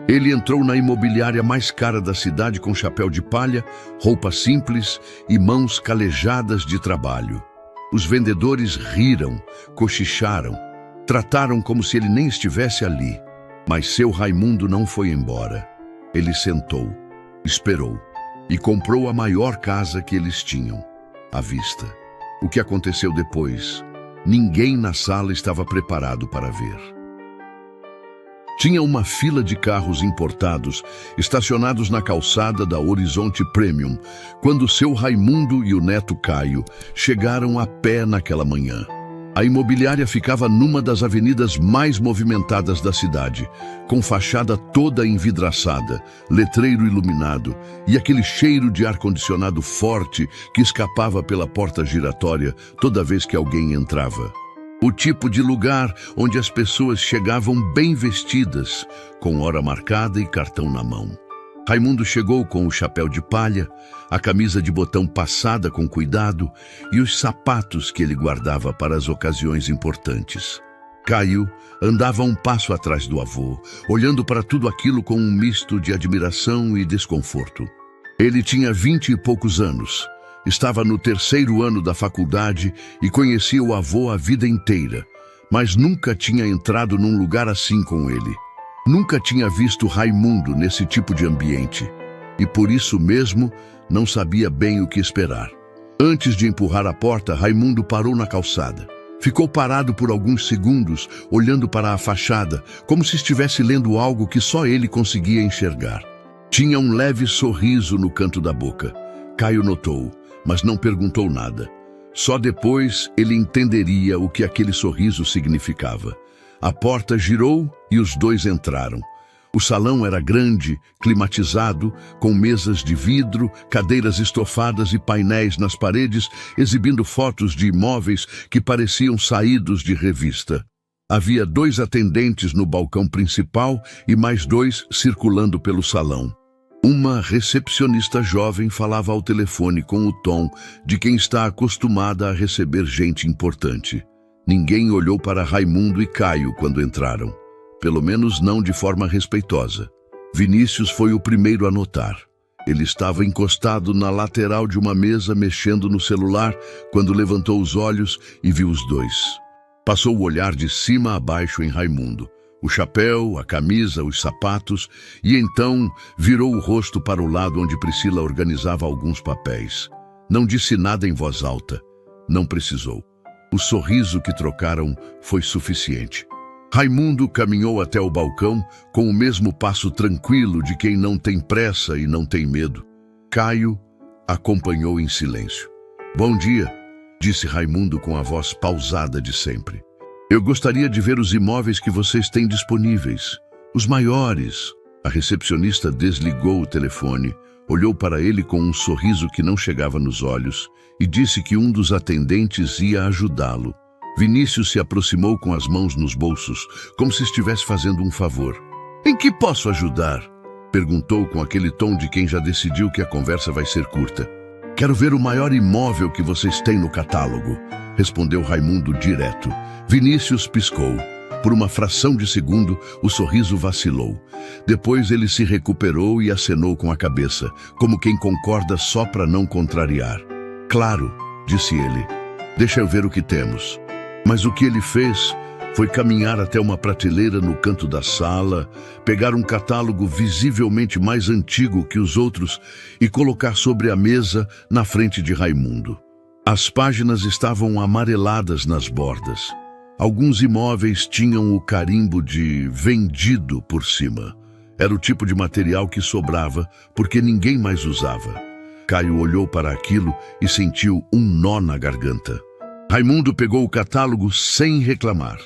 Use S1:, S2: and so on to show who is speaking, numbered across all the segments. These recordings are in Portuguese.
S1: Ele entrou na imobiliária mais cara da cidade com chapéu de palha, roupa simples e mãos calejadas de trabalho. Os vendedores riram, cochicharam, trataram como se ele nem estivesse ali. Mas seu Raimundo não foi embora. Ele sentou, esperou e comprou a maior casa que eles tinham, à vista. O que aconteceu depois, ninguém na sala estava preparado para ver. Tinha uma fila de carros importados, estacionados na calçada da Horizonte Premium, quando seu Raimundo e o neto Caio chegaram a pé naquela manhã. A imobiliária ficava numa das avenidas mais movimentadas da cidade, com fachada toda envidraçada, letreiro iluminado e aquele cheiro de ar-condicionado forte que escapava pela porta giratória toda vez que alguém entrava. O tipo de lugar onde as pessoas chegavam bem vestidas, com hora marcada e cartão na mão. Raimundo chegou com o chapéu de palha, a camisa de botão passada com cuidado e os sapatos que ele guardava para as ocasiões importantes. Caio andava um passo atrás do avô, olhando para tudo aquilo com um misto de admiração e desconforto. Ele tinha 20 e poucos anos. Estava no 3º ano da faculdade e conhecia o avô a vida inteira, mas nunca tinha entrado num lugar assim com ele. Nunca tinha visto Raimundo nesse tipo de ambiente e por isso mesmo não sabia bem o que esperar. Antes de empurrar a porta, Raimundo parou na calçada. Ficou parado por alguns segundos, olhando para a fachada, como se estivesse lendo algo que só ele conseguia enxergar. Tinha um leve sorriso no canto da boca. Caio notou, mas não perguntou nada. Só depois ele entenderia o que aquele sorriso significava. A porta girou e os dois entraram. O salão era grande, climatizado, com mesas de vidro, cadeiras estofadas e painéis nas paredes, exibindo fotos de imóveis que pareciam saídos de revista. Havia 2 atendentes no balcão principal e mais 2 circulando pelo salão. Uma recepcionista jovem falava ao telefone com o tom de quem está acostumada a receber gente importante. Ninguém olhou para Raimundo e Caio quando entraram. Pelo menos não de forma respeitosa. Vinícius foi o primeiro a notar. Ele estava encostado na lateral de uma mesa mexendo no celular quando levantou os olhos e viu os dois. Passou o olhar de cima a baixo em Raimundo. O chapéu, a camisa, os sapatos, e então virou o rosto para o lado onde Priscila organizava alguns papéis. Não disse nada em voz alta. Não precisou. O sorriso que trocaram foi suficiente. Raimundo caminhou até o balcão com o mesmo passo tranquilo de quem não tem pressa e não tem medo. Caio acompanhou em silêncio. "Bom dia", disse Raimundo com a voz pausada de sempre. "Eu gostaria de ver os imóveis que vocês têm disponíveis. Os maiores." A recepcionista desligou o telefone, olhou para ele com um sorriso que não chegava nos olhos e disse que um dos atendentes ia ajudá-lo. Vinícius se aproximou com as mãos nos bolsos, como se estivesse fazendo um favor. "Em que posso ajudar?" perguntou com aquele tom de quem já decidiu que a conversa vai ser curta. "Quero ver o maior imóvel que vocês têm no catálogo", respondeu Raimundo direto. Vinícius piscou. Por uma fração de segundo, o sorriso vacilou. Depois ele se recuperou e acenou com a cabeça, como quem concorda só para não contrariar. "Claro", disse ele. "Deixa eu ver o que temos." Mas o que ele fez foi caminhar até uma prateleira no canto da sala, pegar um catálogo visivelmente mais antigo que os outros e colocar sobre a mesa na frente de Raimundo. As páginas estavam amareladas nas bordas. Alguns imóveis tinham o carimbo de "vendido" por cima. Era o tipo de material que sobrava porque ninguém mais usava. Caio olhou para aquilo e sentiu um nó na garganta. Raimundo pegou o catálogo sem reclamar.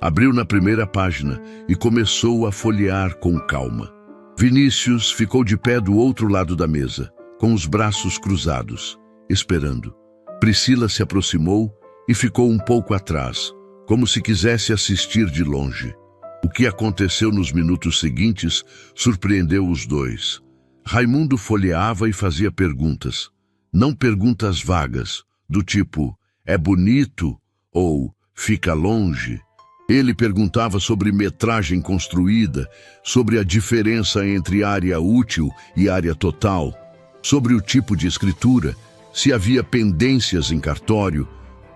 S1: Abriu na primeira página e começou a folhear com calma. Vinícius ficou de pé do outro lado da mesa, com os braços cruzados, esperando. Priscila se aproximou e ficou um pouco atrás, como se quisesse assistir de longe. O que aconteceu nos minutos seguintes surpreendeu os dois. Raimundo folheava e fazia perguntas. Não perguntas vagas, do tipo "é bonito" ou "fica longe". Ele perguntava sobre metragem construída, sobre a diferença entre área útil e área total, sobre o tipo de escritura, se havia pendências em cartório,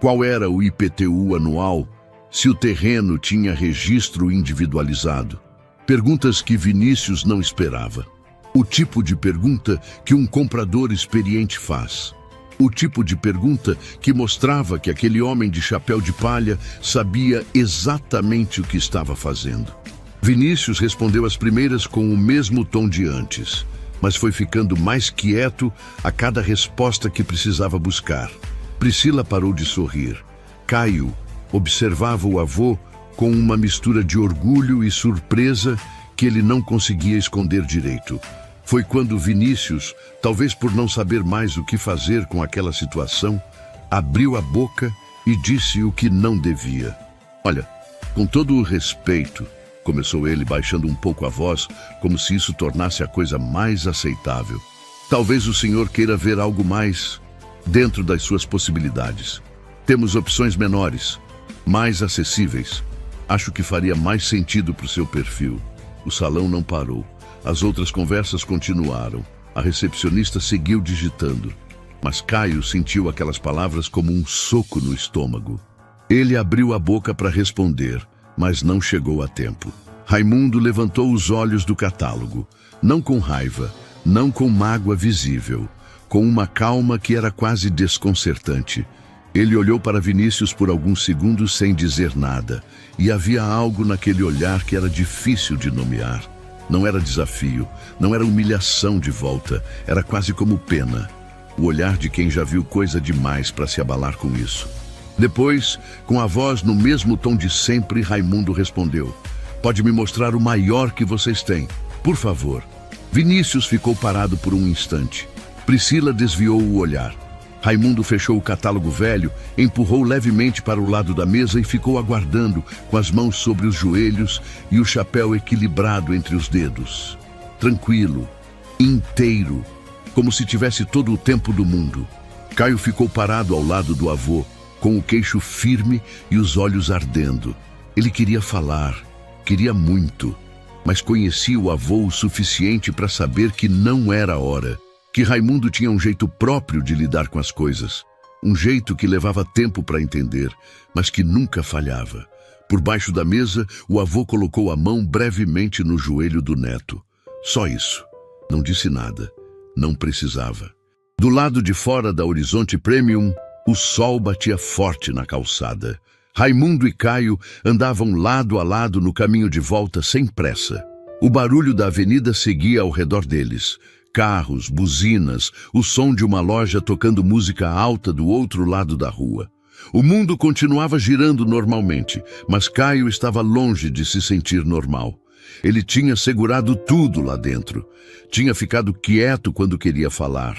S1: qual era o IPTU anual, se o terreno tinha registro individualizado. Perguntas que Vinícius não esperava. O tipo de pergunta que um comprador experiente faz. O tipo de pergunta que mostrava que aquele homem de chapéu de palha sabia exatamente o que estava fazendo. Vinícius respondeu as primeiras com o mesmo tom de antes, mas foi ficando mais quieto a cada resposta que precisava buscar. Priscila parou de sorrir. Caio observava o avô com uma mistura de orgulho e surpresa que ele não conseguia esconder direito. Foi quando Vinícius, talvez por não saber mais o que fazer com aquela situação, abriu a boca e disse o que não devia. Olha, com todo o respeito, começou ele baixando um pouco a voz, como se isso tornasse a coisa mais aceitável. Talvez o senhor queira ver algo mais dentro das suas possibilidades. Temos opções menores, mais acessíveis. Acho que faria mais sentido para o seu perfil. O salão não parou. As outras conversas continuaram. A recepcionista seguiu digitando. Mas Caio sentiu aquelas palavras como um soco no estômago. Ele abriu a boca para responder, mas não chegou a tempo. Raimundo levantou os olhos do catálogo, não com raiva, não com mágoa visível, com uma calma que era quase desconcertante. Ele olhou para Vinícius por alguns segundos sem dizer nada, e havia algo naquele olhar que era difícil de nomear. Não era desafio, não era humilhação de volta, era quase como pena. O olhar de quem já viu coisa demais para se abalar com isso. Depois, com a voz no mesmo tom de sempre, Raimundo respondeu: "Pode me mostrar o maior que vocês têm, por favor." Vinícius ficou parado por um instante. Priscila desviou o olhar. Raimundo fechou o catálogo velho, empurrou levemente para o lado da mesa e ficou aguardando, com as mãos sobre os joelhos e o chapéu equilibrado entre os dedos. Tranquilo, inteiro, como se tivesse todo o tempo do mundo. Caio ficou parado ao lado do avô, com o queixo firme e os olhos ardendo. Ele queria falar, queria muito, mas conhecia o avô o suficiente para saber que não era a hora. Que Raimundo tinha um jeito próprio de lidar com as coisas, um jeito que levava tempo para entender, mas que nunca falhava. Por baixo da mesa, o avô colocou a mão brevemente no joelho do neto. Só isso. Não disse nada. Não precisava. Do lado de fora da Horizonte Premium, o sol batia forte na calçada. Raimundo e Caio andavam lado a lado no caminho de volta sem pressa. O barulho da avenida seguia ao redor deles. Carros, buzinas, o som de uma loja tocando música alta do outro lado da rua. O mundo continuava girando normalmente, mas Caio estava longe de se sentir normal. Ele tinha segurado tudo lá dentro. Tinha ficado quieto quando queria falar.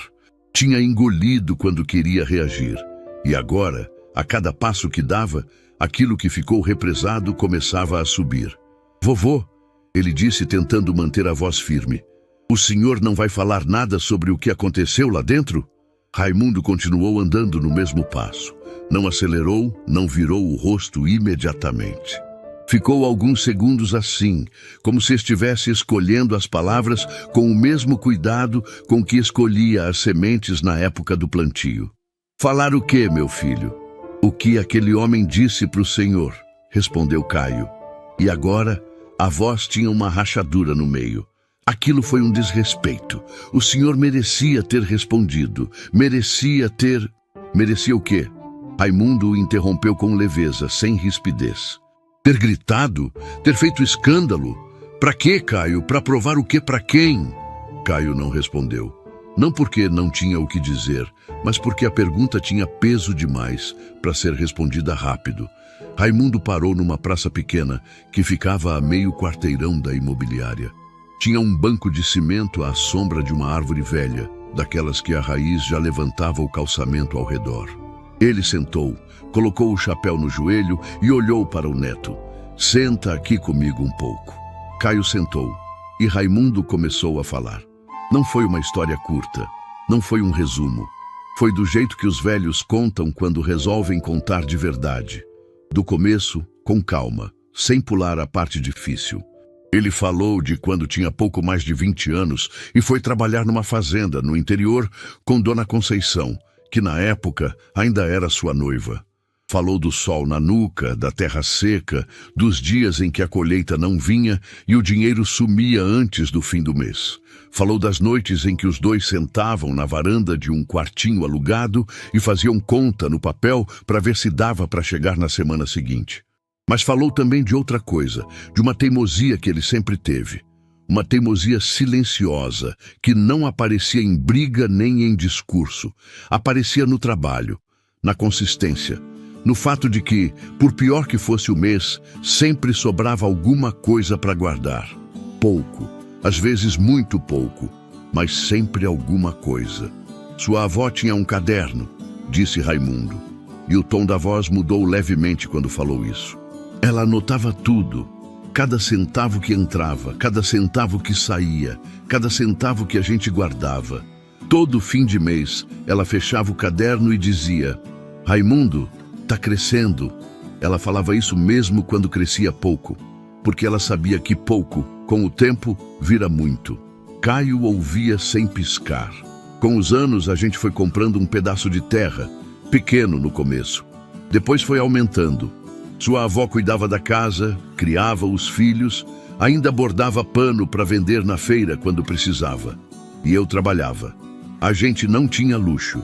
S1: Tinha engolido quando queria reagir. E agora, a cada passo que dava, aquilo que ficou represado começava a subir. "Vovô", ele disse tentando manter a voz firme. "O senhor não vai falar nada sobre o que aconteceu lá dentro?" Raimundo continuou andando no mesmo passo. Não acelerou, não virou o rosto imediatamente. Ficou alguns segundos assim, como se estivesse escolhendo as palavras com o mesmo cuidado com que escolhia as sementes na época do plantio. "Falar o quê, meu filho?" "O que aquele homem disse para o senhor", respondeu Caio. E agora, a voz tinha uma rachadura no meio. Aquilo foi um desrespeito. O senhor merecia ter respondido. Merecia o quê? Raimundo o interrompeu com leveza, sem rispidez. Ter gritado? Ter feito escândalo? Pra quê, Caio? Pra provar o quê pra quem? Caio não respondeu. Não porque não tinha o que dizer, mas porque a pergunta tinha peso demais para ser respondida rápido. Raimundo parou numa praça pequena que ficava a meio quarteirão da imobiliária. Tinha um banco de cimento à sombra de uma árvore velha, daquelas que a raiz já levantava o calçamento ao redor. Ele sentou, colocou o chapéu no joelho e olhou para o neto. "Senta aqui comigo um pouco." Caio sentou e Raimundo começou a falar. Não foi uma história curta, não foi um resumo. Foi do jeito que os velhos contam quando resolvem contar de verdade. Do começo, com calma, sem pular a parte difícil. Ele falou de quando tinha pouco mais de 20 anos e foi trabalhar numa fazenda no interior com Dona Conceição, que na época ainda era sua noiva. Falou do sol na nuca, da terra seca, dos dias em que a colheita não vinha e o dinheiro sumia antes do fim do mês. Falou das noites em que os dois sentavam na varanda de um quartinho alugado e faziam conta no papel para ver se dava para chegar na semana seguinte. Mas falou também de outra coisa, de uma teimosia que ele sempre teve. Uma teimosia silenciosa, que não aparecia em briga nem em discurso. Aparecia no trabalho, na consistência, no fato de que, por pior que fosse o mês, sempre sobrava alguma coisa para guardar. Pouco, às vezes muito pouco, mas sempre alguma coisa. Sua avó tinha um caderno, disse Raimundo, e o tom da voz mudou levemente quando falou isso. Ela anotava tudo, cada centavo que entrava, cada centavo que saía, cada centavo que a gente guardava. Todo fim de mês, ela fechava o caderno e dizia: Raimundo, tá crescendo. Ela falava isso mesmo quando crescia pouco, porque ela sabia que pouco, com o tempo, vira muito. Caio ouvia sem piscar. Com os anos, a gente foi comprando um pedaço de terra, pequeno no começo. Depois foi aumentando. Sua avó cuidava da casa, criava os filhos, ainda bordava pano para vender na feira quando precisava. E eu trabalhava. A gente não tinha luxo,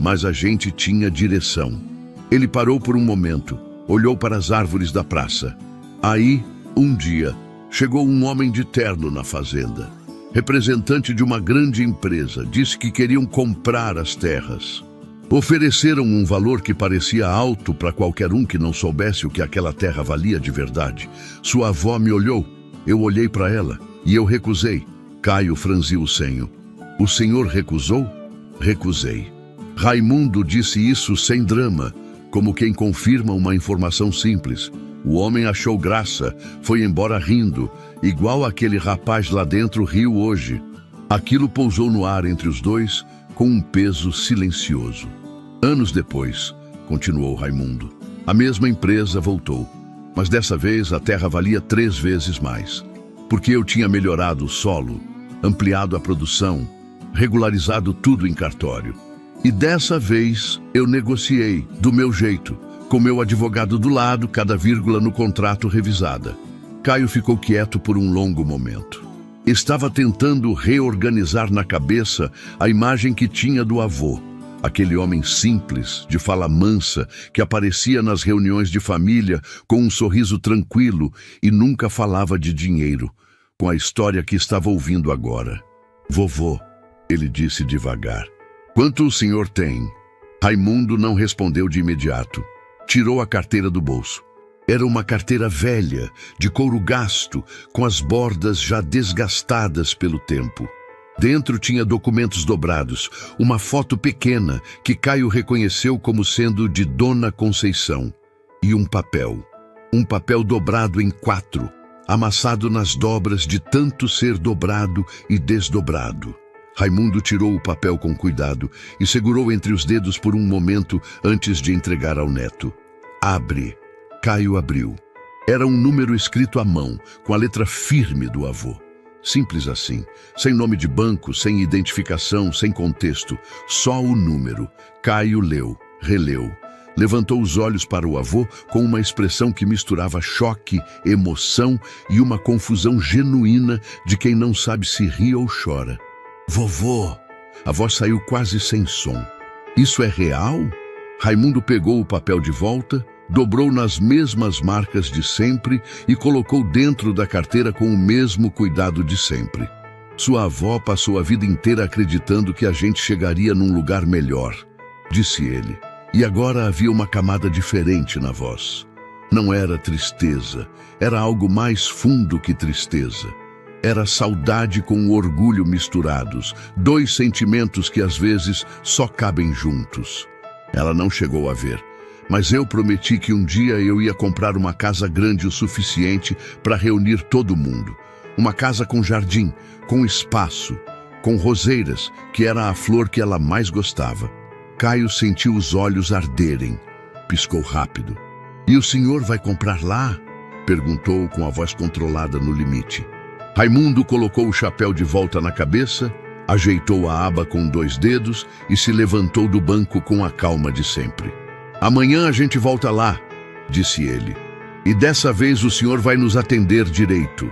S1: mas a gente tinha direção. Ele parou por um momento, olhou para as árvores da praça. Aí, um dia, chegou um homem de terno na fazenda. Representante de uma grande empresa, disse que queriam comprar as terras. Ofereceram um valor que parecia alto para qualquer um que não soubesse o que aquela terra valia de verdade. Sua avó me olhou, eu olhei para ela e eu recusei. Caio franziu o senho. O senhor recusou? Recusei. Raimundo disse isso sem drama, como quem confirma uma informação simples. O homem achou graça, foi embora rindo, igual aquele rapaz lá dentro riu hoje. Aquilo pousou no ar entre os dois, com um peso silencioso. Anos depois, continuou Raimundo, a mesma empresa voltou, mas dessa vez a terra valia 3 vezes mais, porque eu tinha melhorado o solo, ampliado a produção, regularizado tudo em cartório. E dessa vez eu negociei, do meu jeito, com meu advogado do lado, cada vírgula no contrato revisada. Caio ficou quieto por um longo momento. Estava tentando reorganizar na cabeça a imagem que tinha do avô, aquele homem simples, de fala mansa, que aparecia nas reuniões de família com um sorriso tranquilo e nunca falava de dinheiro, com a história que estava ouvindo agora. Vovô, ele disse devagar, quanto o senhor tem? Raimundo não respondeu de imediato. Tirou a carteira do bolso. Era uma carteira velha, de couro gasto, com as bordas já desgastadas pelo tempo. Dentro tinha documentos dobrados, uma foto pequena que Caio reconheceu como sendo de Dona Conceição. E um papel dobrado em 4, amassado nas dobras de tanto ser dobrado e desdobrado. Raimundo tirou o papel com cuidado e segurou entre os dedos por um momento antes de entregar ao neto. Abre. Caio abriu. Era um número escrito à mão, com a letra firme do avô. Simples assim, sem nome de banco, sem identificação, sem contexto, só o número. Caio leu, releu. Levantou os olhos para o avô com uma expressão que misturava choque, emoção e uma confusão genuína de quem não sabe se ri ou chora. Vovô! A voz saiu quase sem som. Isso é real? Raimundo pegou o papel de volta, dobrou nas mesmas marcas de sempre e colocou dentro da carteira com o mesmo cuidado de sempre. Sua avó passou a vida inteira acreditando que a gente chegaria num lugar melhor, disse ele. E agora havia uma camada diferente na voz. Não era tristeza, era algo mais fundo que tristeza. Era saudade com orgulho misturados, 2 sentimentos que às vezes só cabem juntos. Ela não chegou a ver, mas eu prometi que um dia eu ia comprar uma casa grande o suficiente para reunir todo mundo. Uma casa com jardim, com espaço, com roseiras, que era a flor que ela mais gostava. Caio sentiu os olhos arderem. Piscou rápido. E o senhor vai comprar lá? Perguntou com a voz controlada no limite. Raimundo colocou o chapéu de volta na cabeça, ajeitou a aba com 2 dedos e se levantou do banco com a calma de sempre. Amanhã a gente volta lá, disse ele. E dessa vez o senhor vai nos atender direito.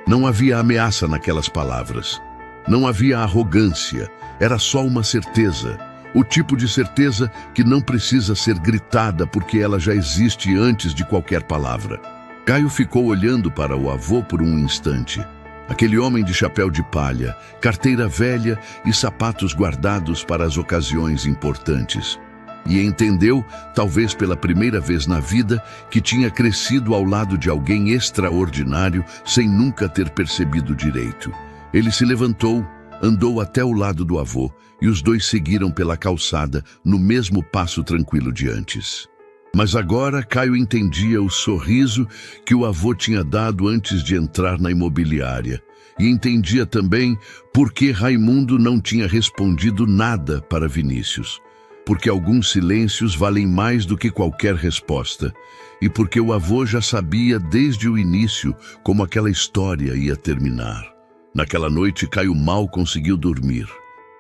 S1: Não havia ameaça naquelas palavras. Não havia arrogância. Era só uma certeza. O tipo de certeza que não precisa ser gritada porque ela já existe antes de qualquer palavra. Caio ficou olhando para o avô por um instante. Aquele homem de chapéu de palha, carteira velha e sapatos guardados para as ocasiões importantes. E entendeu, talvez pela primeira vez na vida, que tinha crescido ao lado de alguém extraordinário sem nunca ter percebido direito. Ele se levantou, andou até o lado do avô e os dois seguiram pela calçada no mesmo passo tranquilo de antes. Mas agora Caio entendia o sorriso que o avô tinha dado antes de entrar na imobiliária e entendia também por que Raimundo não tinha respondido nada para Vinícius. Porque alguns silêncios valem mais do que qualquer resposta, e porque o avô já sabia desde o início como aquela história ia terminar. Naquela noite, Caio mal conseguiu dormir.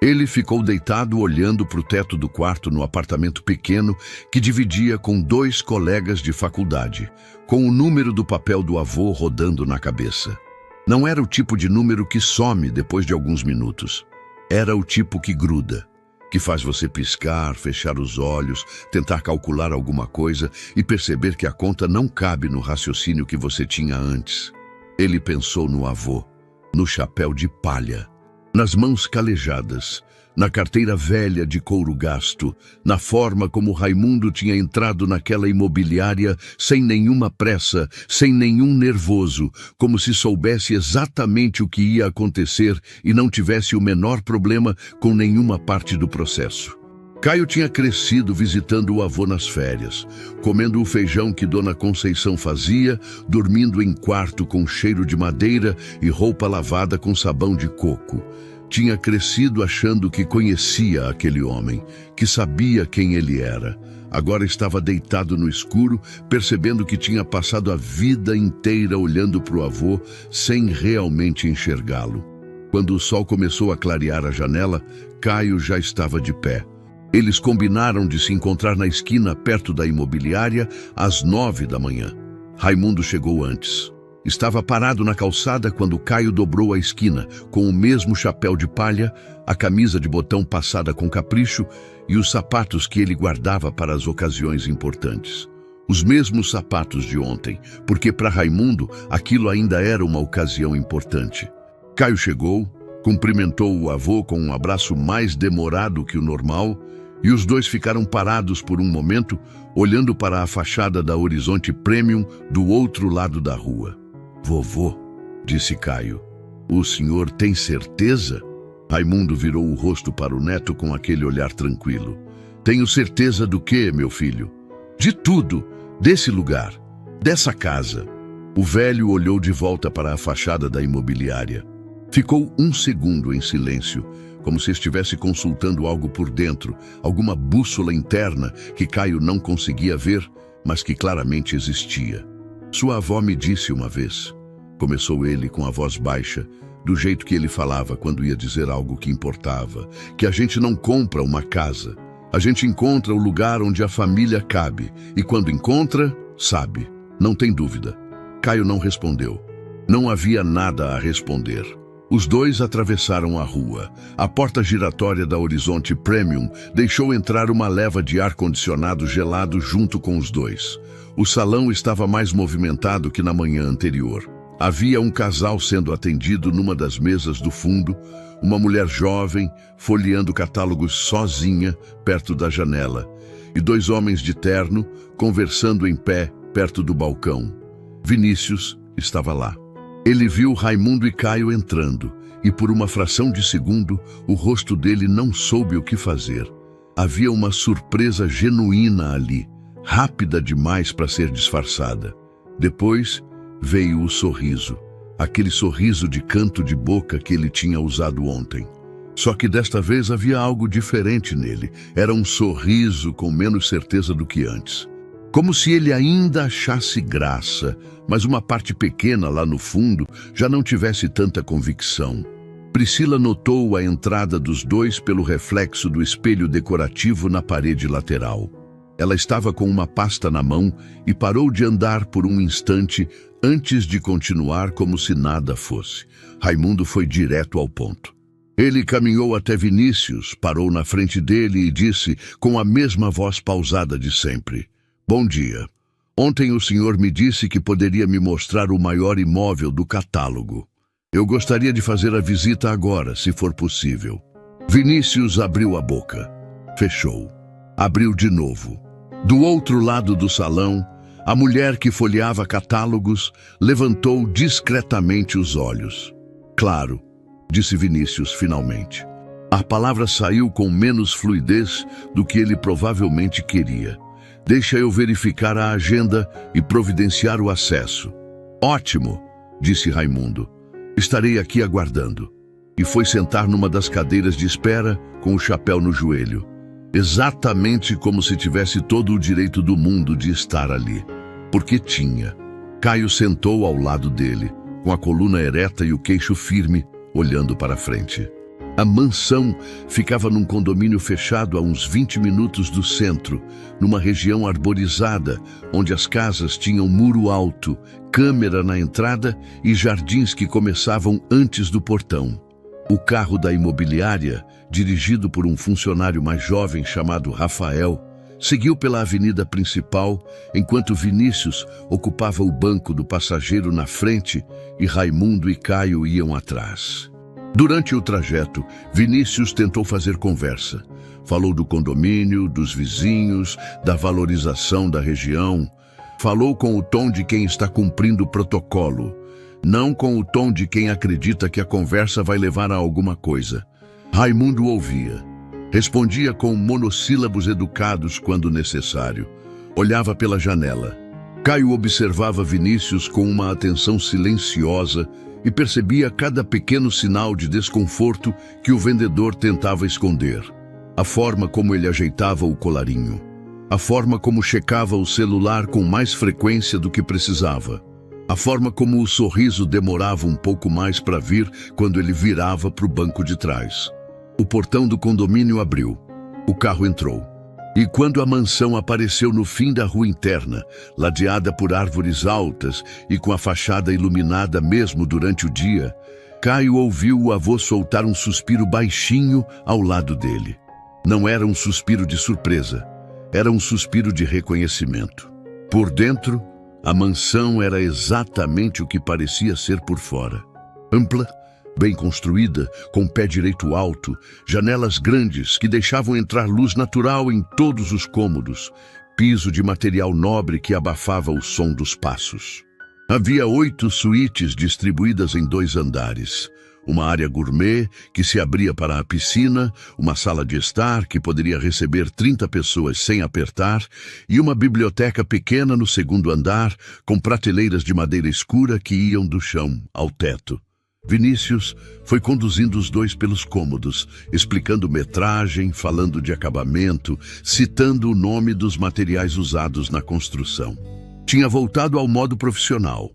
S1: Ele ficou deitado olhando para o teto do quarto no apartamento pequeno que dividia com 2 colegas de faculdade, com o número do papel do avô rodando na cabeça. Não era o tipo de número que some depois de alguns minutos. Era o tipo que gruda, que faz você piscar, fechar os olhos, tentar calcular alguma coisa e perceber que a conta não cabe no raciocínio que você tinha antes. Ele pensou no avô, no chapéu de palha, nas mãos calejadas, na carteira velha de couro gasto, na forma como Raimundo tinha entrado naquela imobiliária sem nenhuma pressa, sem nenhum nervoso, como se soubesse exatamente o que ia acontecer e não tivesse o menor problema com nenhuma parte do processo. Caio tinha crescido visitando o avô nas férias, comendo o feijão que Dona Conceição fazia, dormindo em quarto com cheiro de madeira e roupa lavada com sabão de coco. Tinha crescido achando que conhecia aquele homem, que sabia quem ele era. Agora estava deitado no escuro, percebendo que tinha passado a vida inteira olhando para o avô sem realmente enxergá-lo. Quando o sol começou a clarear a janela, Caio já estava de pé. Eles combinaram de se encontrar na esquina perto da imobiliária às 9 da manhã. Raimundo chegou antes. Estava parado na calçada quando Caio dobrou a esquina, com o mesmo chapéu de palha, a camisa de botão passada com capricho e os sapatos que ele guardava para as ocasiões importantes. Os mesmos sapatos de ontem, porque para Raimundo aquilo ainda era uma ocasião importante. Caio chegou, cumprimentou o avô com um abraço mais demorado que o normal, e os dois ficaram parados por um momento, olhando para a fachada da Horizonte Premium do outro lado da rua. "Vovô", disse Caio, "o senhor tem certeza?" Raimundo virou o rosto para o neto com aquele olhar tranquilo. "Tenho certeza do quê, meu filho?" "De tudo, desse lugar, dessa casa." O velho olhou de volta para a fachada da imobiliária. Ficou um segundo em silêncio, como se estivesse consultando algo por dentro, alguma bússola interna que Caio não conseguia ver, mas que claramente existia. "Sua avó me disse uma vez", começou ele com a voz baixa, do jeito que ele falava quando ia dizer algo que importava, "que a gente não compra uma casa. A gente encontra o lugar onde a família cabe, e quando encontra, sabe, não tem dúvida." Caio não respondeu. Não havia nada a responder. Os dois atravessaram a rua. A porta giratória da Horizonte Premium deixou entrar uma leva de ar-condicionado gelado junto com os dois. O salão estava mais movimentado que na manhã anterior. Havia um casal sendo atendido numa das mesas do fundo, uma mulher jovem folheando catálogos sozinha perto da janela, e 2 homens de terno conversando em pé perto do balcão. Vinícius estava lá. Ele viu Raimundo e Caio entrando, e por uma fração de segundo, o rosto dele não soube o que fazer. Havia uma surpresa genuína ali, rápida demais para ser disfarçada. Depois veio o sorriso, aquele sorriso de canto de boca que ele tinha usado ontem. Só que desta vez havia algo diferente nele. Era um sorriso com menos certeza do que antes. Como se ele ainda achasse graça, mas uma parte pequena lá no fundo já não tivesse tanta convicção. Priscila notou a entrada dos dois pelo reflexo do espelho decorativo na parede lateral. Ela estava com uma pasta na mão e parou de andar por um instante antes de continuar como se nada fosse. Raimundo foi direto ao ponto. Ele caminhou até Vinícius, parou na frente dele e disse com a mesma voz pausada de sempre: "Bom dia. Ontem o senhor me disse que poderia me mostrar o maior imóvel do catálogo. Eu gostaria de fazer a visita agora, se for possível." Vinícius abriu a boca. Fechou. Abriu de novo. Do outro lado do salão, a mulher que folheava catálogos levantou discretamente os olhos. "Claro", disse Vinícius finalmente. A palavra saiu com menos fluidez do que ele provavelmente queria. "Deixa eu verificar a agenda e providenciar o acesso." "Ótimo", disse Raimundo. "Estarei aqui aguardando." E foi sentar numa das cadeiras de espera com o chapéu no joelho. Exatamente como se tivesse todo o direito do mundo de estar ali. Porque tinha. Caio sentou ao lado dele, com a coluna ereta e o queixo firme, olhando para frente. A mansão ficava num condomínio fechado a uns 20 minutos do centro, numa região arborizada, onde as casas tinham muro alto, câmera na entrada e jardins que começavam antes do portão. O carro da imobiliária, dirigido por um funcionário mais jovem chamado Rafael, seguiu pela avenida principal, enquanto Vinícius ocupava o banco do passageiro na frente e Raimundo e Caio iam atrás. Durante o trajeto, Vinícius tentou fazer conversa. Falou do condomínio, dos vizinhos, da valorização da região. Falou com o tom de quem está cumprindo o protocolo, não com o tom de quem acredita que a conversa vai levar a alguma coisa. Raimundo ouvia. Respondia com monossílabos educados quando necessário. Olhava pela janela. Caio observava Vinícius com uma atenção silenciosa e percebia cada pequeno sinal de desconforto que o vendedor tentava esconder. A forma como ele ajeitava o colarinho. A forma como checava o celular com mais frequência do que precisava. A forma como o sorriso demorava um pouco mais para vir quando ele virava para o banco de trás. O portão do condomínio abriu. O carro entrou. E quando a mansão apareceu no fim da rua interna, ladeada por árvores altas e com a fachada iluminada mesmo durante o dia, Caio ouviu o avô soltar um suspiro baixinho ao lado dele. Não era um suspiro de surpresa, era um suspiro de reconhecimento. Por dentro, a mansão era exatamente o que parecia ser por fora. Ampla, bem construída, com pé direito alto, janelas grandes que deixavam entrar luz natural em todos os cômodos, piso de material nobre que abafava o som dos passos. Havia 8 suítes distribuídas em 2 andares. Uma área gourmet que se abria para a piscina, uma sala de estar que poderia receber 30 pessoas sem apertar e uma biblioteca pequena no 2º andar com prateleiras de madeira escura que iam do chão ao teto. Vinícius foi conduzindo os dois pelos cômodos, explicando metragem, falando de acabamento, citando o nome dos materiais usados na construção. Tinha voltado ao modo profissional,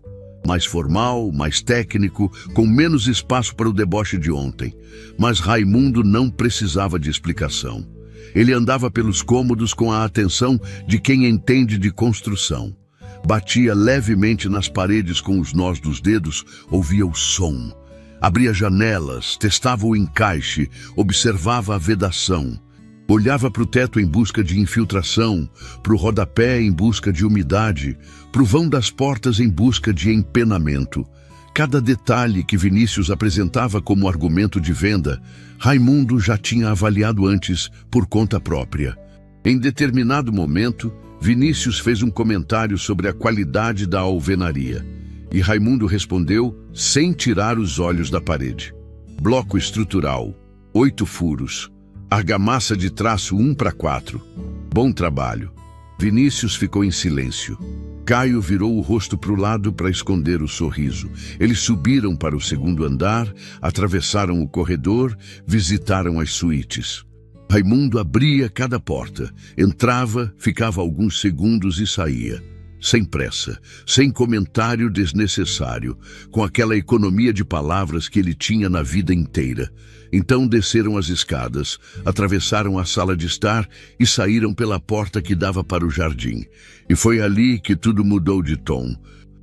S1: mais formal, mais técnico, com menos espaço para o deboche de ontem. Mas Raimundo não precisava de explicação. Ele andava pelos cômodos com a atenção de quem entende de construção. Batia levemente nas paredes com os nós dos dedos, ouvia o som. Abria janelas, testava o encaixe, observava a vedação. Olhava para o teto em busca de infiltração, para o rodapé em busca de umidade, para o vão das portas em busca de empenamento. Cada detalhe que Vinícius apresentava como argumento de venda, Raimundo já tinha avaliado antes por conta própria. Em determinado momento, Vinícius fez um comentário sobre a qualidade da alvenaria, e Raimundo respondeu sem tirar os olhos da parede. Bloco estrutural, 8 furos, argamassa de traço 1:4. Bom trabalho. Vinícius ficou em silêncio. Caio virou o rosto para o lado para esconder o sorriso. Eles subiram para o 2º andar, atravessaram o corredor, visitaram as suítes. Raimundo abria cada porta, entrava, ficava alguns segundos e saía. Sem pressa, sem comentário desnecessário, com aquela economia de palavras que ele tinha na vida inteira. Então desceram as escadas, atravessaram a sala de estar e saíram pela porta que dava para o jardim. E foi ali que tudo mudou de tom.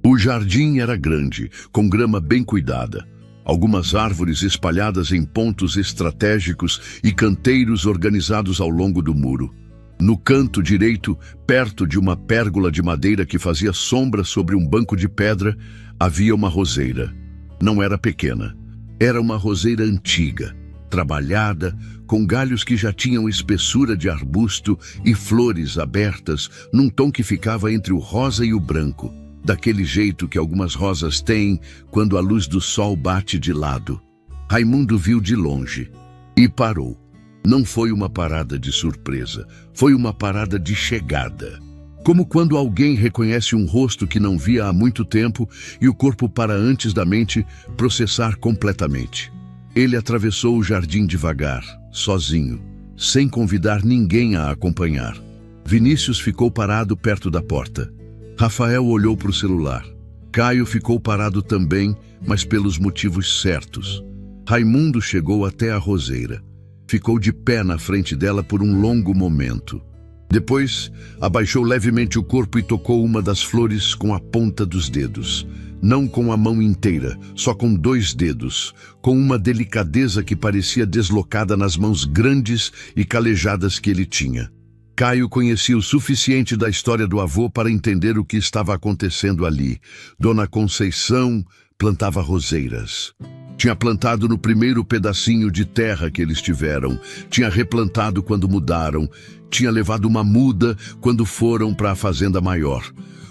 S1: O jardim era grande, com grama bem cuidada. Algumas árvores espalhadas em pontos estratégicos e canteiros organizados ao longo do muro. No canto direito, perto de uma pérgola de madeira que fazia sombra sobre um banco de pedra, havia uma roseira. Não era pequena. Era uma roseira antiga, trabalhada, com galhos que já tinham espessura de arbusto e flores abertas num tom que ficava entre o rosa e o branco, daquele jeito que algumas rosas têm quando a luz do sol bate de lado. Raimundo viu de longe e parou. Não foi uma parada de surpresa, foi uma parada de chegada. Como quando alguém reconhece um rosto que não via há muito tempo e o corpo para antes da mente processar completamente. Ele atravessou o jardim devagar, sozinho, sem convidar ninguém a acompanhar. Vinícius ficou parado perto da porta. Rafael olhou para o celular. Caio ficou parado também, mas pelos motivos certos. Raimundo chegou até a roseira. Ficou de pé na frente dela por um longo momento. Depois, abaixou levemente o corpo e tocou uma das flores com a ponta dos dedos. Não com a mão inteira, só com 2 dedos, com uma delicadeza que parecia deslocada nas mãos grandes e calejadas que ele tinha. Caio conhecia o suficiente da história do avô para entender o que estava acontecendo ali. Dona Conceição plantava roseiras. Tinha plantado no primeiro pedacinho de terra que eles tiveram. Tinha replantado quando mudaram. Tinha levado uma muda quando foram para a fazenda maior.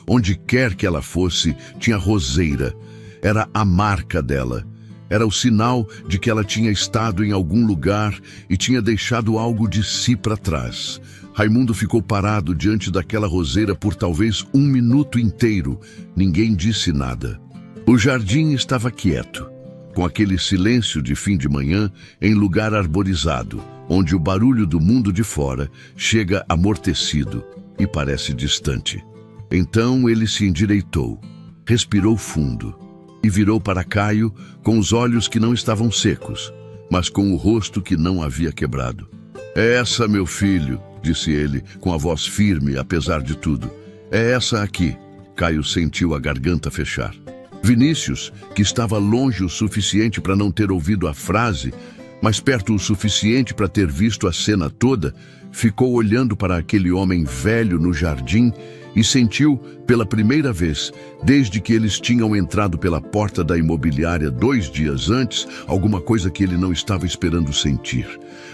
S1: Onde quer que ela fosse, tinha roseira. Era a marca dela. Era o sinal de que ela tinha estado em algum lugar e tinha deixado algo de si para trás. Raimundo ficou parado diante daquela roseira por talvez 1 minuto inteiro. Ninguém disse nada. O jardim estava quieto, com aquele silêncio de fim de manhã em lugar arborizado, onde o barulho do mundo de fora chega amortecido e parece distante. Então ele se endireitou, respirou fundo e virou para Caio com os olhos que não estavam secos, mas com o rosto que não havia quebrado. "É essa, meu filho", disse ele, com a voz firme, apesar de tudo. "É essa aqui." Caio sentiu a garganta fechar. Vinícius, que estava longe o suficiente para não ter ouvido a frase, mas perto o suficiente para ter visto a cena toda, ficou olhando para aquele homem velho no jardim e sentiu, pela primeira vez, desde que eles tinham entrado pela porta da imobiliária 2 dias antes, alguma coisa que ele não estava esperando sentir.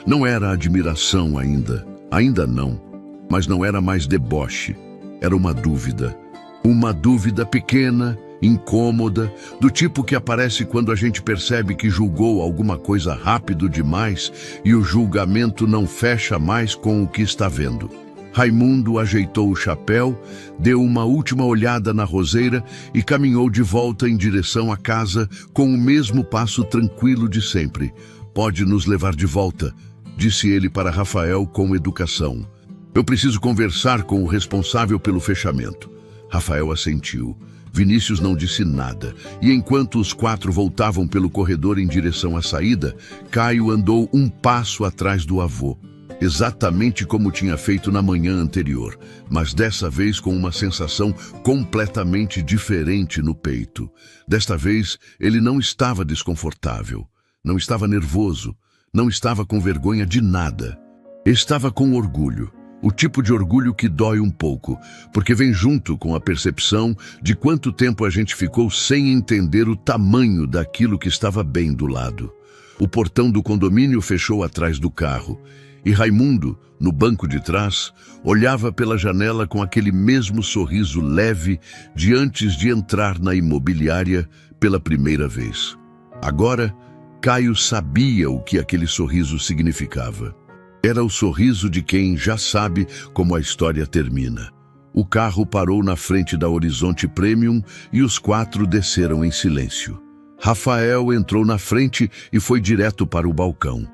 S1: Não era admiração ainda não, mas não era mais deboche, era uma dúvida pequena, incômoda, do tipo que aparece quando a gente percebe que julgou alguma coisa rápido demais e o julgamento não fecha mais com o que está vendo. Raimundo ajeitou o chapéu, deu uma última olhada na roseira e caminhou de volta em direção à casa com o mesmo passo tranquilo de sempre. "Pode nos levar de volta", disse ele para Rafael com educação. "Eu preciso conversar com o responsável pelo fechamento." Rafael assentiu. Vinícius não disse nada, e enquanto os 4 voltavam pelo corredor em direção à saída, Caio andou um passo atrás do avô, exatamente como tinha feito na manhã anterior, mas dessa vez com uma sensação completamente diferente no peito. Desta vez, ele não estava desconfortável, não estava nervoso, não estava com vergonha de nada. Estava com orgulho. O tipo de orgulho que dói um pouco, porque vem junto com a percepção de quanto tempo a gente ficou sem entender o tamanho daquilo que estava bem do lado. O portão do condomínio fechou atrás do carro, e Raimundo, no banco de trás, olhava pela janela com aquele mesmo sorriso leve de antes de entrar na imobiliária pela primeira vez. Agora, Caio sabia o que aquele sorriso significava. Era o sorriso de quem já sabe como a história termina. O carro parou na frente da Horizonte Premium e os 4 desceram em silêncio. Rafael entrou na frente e foi direto para o balcão.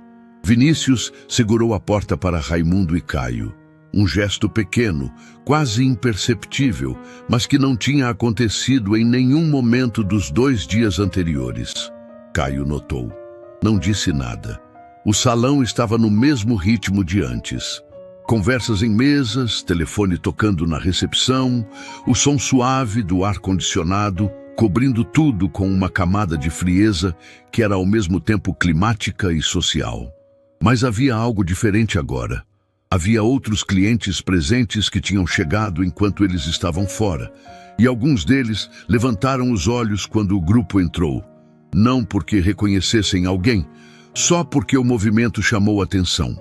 S1: Vinícius segurou a porta para Raimundo e Caio. Um gesto pequeno, quase imperceptível, mas que não tinha acontecido em nenhum momento dos 2 dias anteriores. Caio notou. Não disse nada. O salão estava no mesmo ritmo de antes. Conversas em mesas, telefone tocando na recepção, o som suave do ar-condicionado, cobrindo tudo com uma camada de frieza que era ao mesmo tempo climática e social. Mas havia algo diferente agora. Havia outros clientes presentes que tinham chegado enquanto eles estavam fora, e alguns deles levantaram os olhos quando o grupo entrou. Não porque reconhecessem alguém, só porque o movimento chamou atenção.